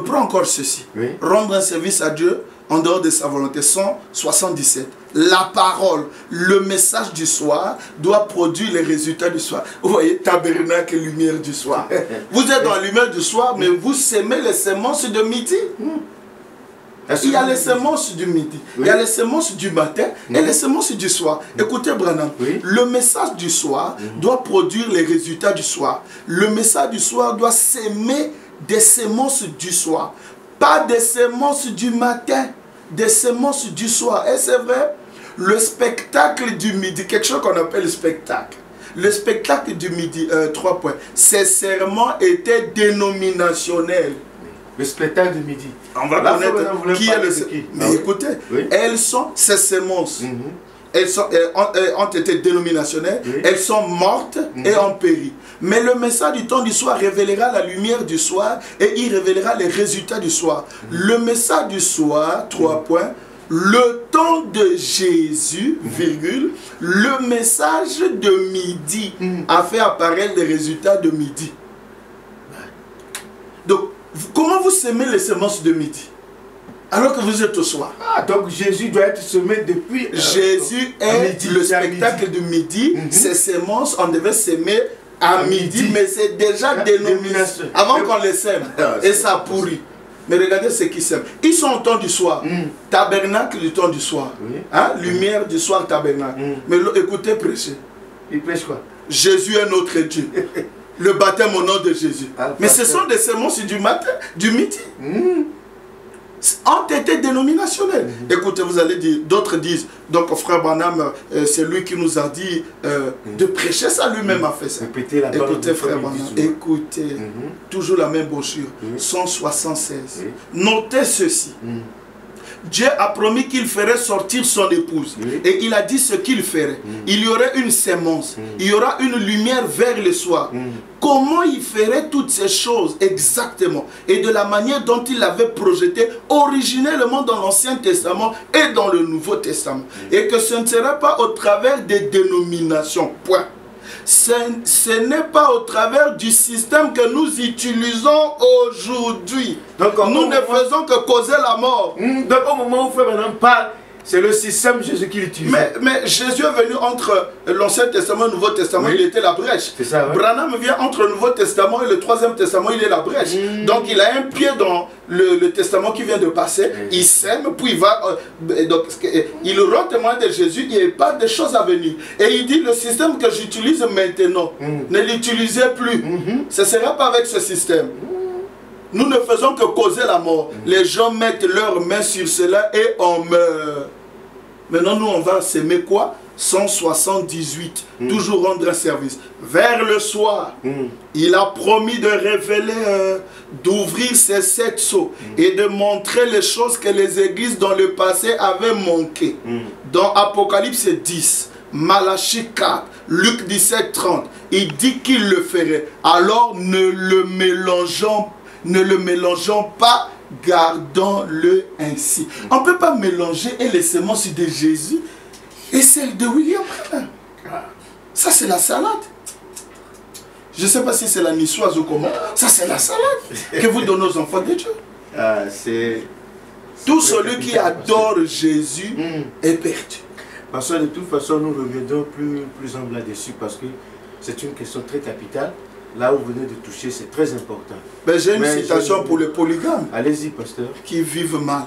Prends encore ceci. Oui. Rendre un service à Dieu en dehors de sa volonté. 177. La parole, le message du soir doit produire les résultats du soir. Vous voyez, tabernacle, lumière du soir. Vous êtes dans la lumière du soir, mais vous sémez les semences de midi. Il y a les semences du midi, il y a les semences du matin et les semences du soir. Écoutez, Branham, le message du soir doit produire les résultats du soir. Le message du soir doit s'aimer des semences du soir, pas des semences du matin, des semences du soir. Et c'est vrai, le spectacle du midi, quelque chose qu'on appelle le spectacle. Le spectacle du midi, 3 points, ses serments étaient dénominationnels. Le spectacle du midi. On va connaître qui est le... Mais écoutez, elles sont ces semences. Elles ont été dénominationnelles, elles sont mortes et ont péri. Mais le message du temps du soir révélera la lumière du soir et il révélera les résultats du soir. Le message du soir, 3 points, le temps de Jésus, virgule, le message de midi a fait apparaître les résultats de midi. Donc, comment vous semez les semences de midi alors que vous êtes au soir? Ah, donc Jésus doit être semé depuis... Jésus est midi, le spectacle de midi. Ces semences, on devait semer à midi, mais c'est déjà dénominé avant qu'on les sème. Et ça pourrit. Mais regardez ce qu'ils sèment. Ils sont au temps du soir. Tabernacle du temps du soir. Hein? Lumière du soir, tabernacle. Mais écoutez, prêcher. Il prêche quoi? Jésus est notre Dieu. Le baptême au nom de Jésus. Mais ce sont des semences du matin, du midi. Ont été dénominationnels. Écoutez, vous allez dire, d'autres disent, donc frère Branham, c'est lui qui nous a dit de prêcher ça, lui-même a fait ça. Écoutez frère Branham, écoutez, toujours la même brochure, 176. Notez ceci. Dieu a promis qu'il ferait sortir son épouse. Et il a dit ce qu'il ferait. Il y aurait une sémence. Il y aura une lumière vers le soir. Comment il ferait toutes ces choses exactement? Et de la manière dont il avait projeté originellement dans l'Ancien Testament et dans le Nouveau Testament. Et que ce ne serait pas au travers des dénominations. Point. Ce n'est pas au travers du système que nous utilisons aujourd'hui. Nous ne faisons que causer la mort. Donc au moment où Frère Branham parle, c'est le système Jésus qui l'utilise. Mais Jésus est venu entre l'Ancien Testament et le Nouveau Testament, il était la brèche. Ça, Branham vient entre le Nouveau Testament et le Troisième Testament, il est la brèche. Donc il a un pied dans le Testament qui vient de passer, il sème, puis il va... donc, il rend témoin de Jésus, il n'y a pas de choses à venir. Et il dit, le système que j'utilise maintenant, ne l'utilisez plus. Ce ne sera pas avec ce système. Nous ne faisons que causer la mort. Les gens mettent leurs mains sur cela et on meurt. Maintenant, nous, on va s'aimer quoi? 178. Toujours rendre un service. Vers le soir, il a promis de révéler, d'ouvrir ces 7 sceaux et de montrer les choses que les églises dans le passé avaient manqué. Dans Apocalypse 10, Malachie 4, Luc 17, 30, il dit qu'il le ferait. Alors ne le mélangeons pas, gardons-le ainsi. On ne peut pas mélanger et les semences de Jésus et celle de William Branham. Ça c'est la salade. Je ne sais pas si c'est la niçoise ou comment. Ça c'est la salade que vous donnez aux enfants de Dieu. Tout celui qui adore Jésus est perdu. Parce que de toute façon, nous reviendrons plus humble là-dessus parce que c'est une question très capitale. Là où vous venez de toucher, c'est très important. Ben, j'ai une citation pour les polygames. Allez-y, pasteur. Qui vivent mal.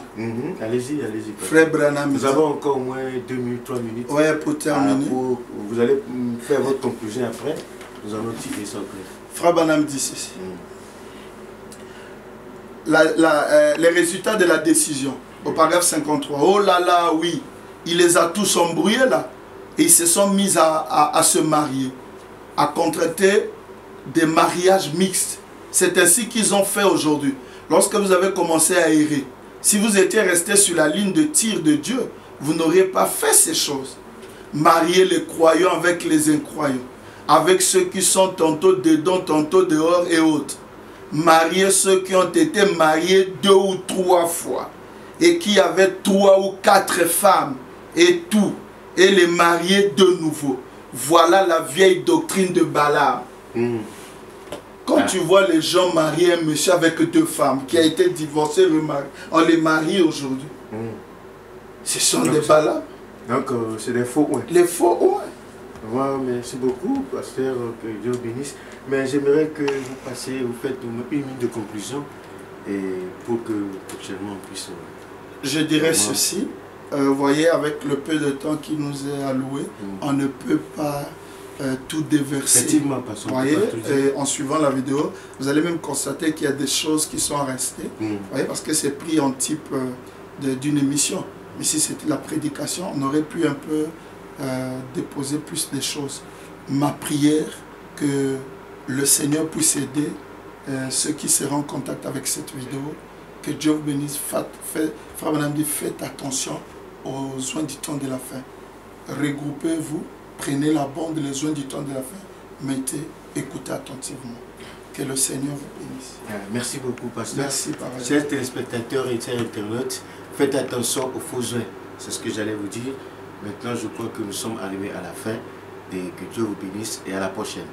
Allez-y, Frère Branham. Nous avons encore au moins 2 minutes, 3 minutes. Ouais, pour terminer. Vous allez faire votre conclusion après. Nous allons tirer ça au clair. Frère Branham dit ceci. Les résultats de la décision, au paragraphe 53. Oh là là, oui. Il les a tous embrouillés là. Et ils se sont mis à se marier. À contracter des mariages mixtes. C'est ainsi qu'ils ont fait aujourd'hui. Lorsque vous avez commencé à errer, si vous étiez resté sur la ligne de tir de Dieu, vous n'auriez pas fait ces choses. Marier les croyants avec les incroyants, avec ceux qui sont tantôt dedans, tantôt dehors et autres. Marier ceux qui ont été mariés 2 ou 3 fois et qui avaient 3 ou 4 femmes et tout, et les marier de nouveau. Voilà la vieille doctrine de Balaam. Quand tu vois les gens marier un monsieur avec 2 femmes qui a été divorcé, remarié, on les marie aujourd'hui. Ce sont des Balaam. Donc c'est des faux oins. Les faux oins. Voilà, merci beaucoup, pasteur, que Dieu vous bénisse. Mais j'aimerais que vous passiez, vous faites une minute de conclusion et pour que prochainement on puisse... Je dirais ceci, vous voyez, avec le peu de temps qui nous est alloué, on ne peut pas tout déverser. Effectivement, parce vous voyez, en suivant la vidéo, vous allez même constater qu'il y a des choses qui sont restées. Vous voyez, parce que c'est pris en type d'une émission. Mais si c'était la prédication, on aurait pu un peu déposer plus de choses. Ma prière, que le Seigneur puisse aider ceux qui seront en contact avec cette vidéo. Que Dieu vous bénisse. Frère Madame dit, faites attention aux soins du temps de la fin. Regroupez-vous, prenez la bande, les soins du temps de la fin, mettez, écoutez attentivement. Que le Seigneur vous bénisse. Merci beaucoup, pasteur. Merci, pareil. Chers téléspectateurs et chers internautes, faites attention aux faux soins. C'est ce que j'allais vous dire. Maintenant, je crois que nous sommes arrivés à la fin et que Dieu vous bénisse et à la prochaine.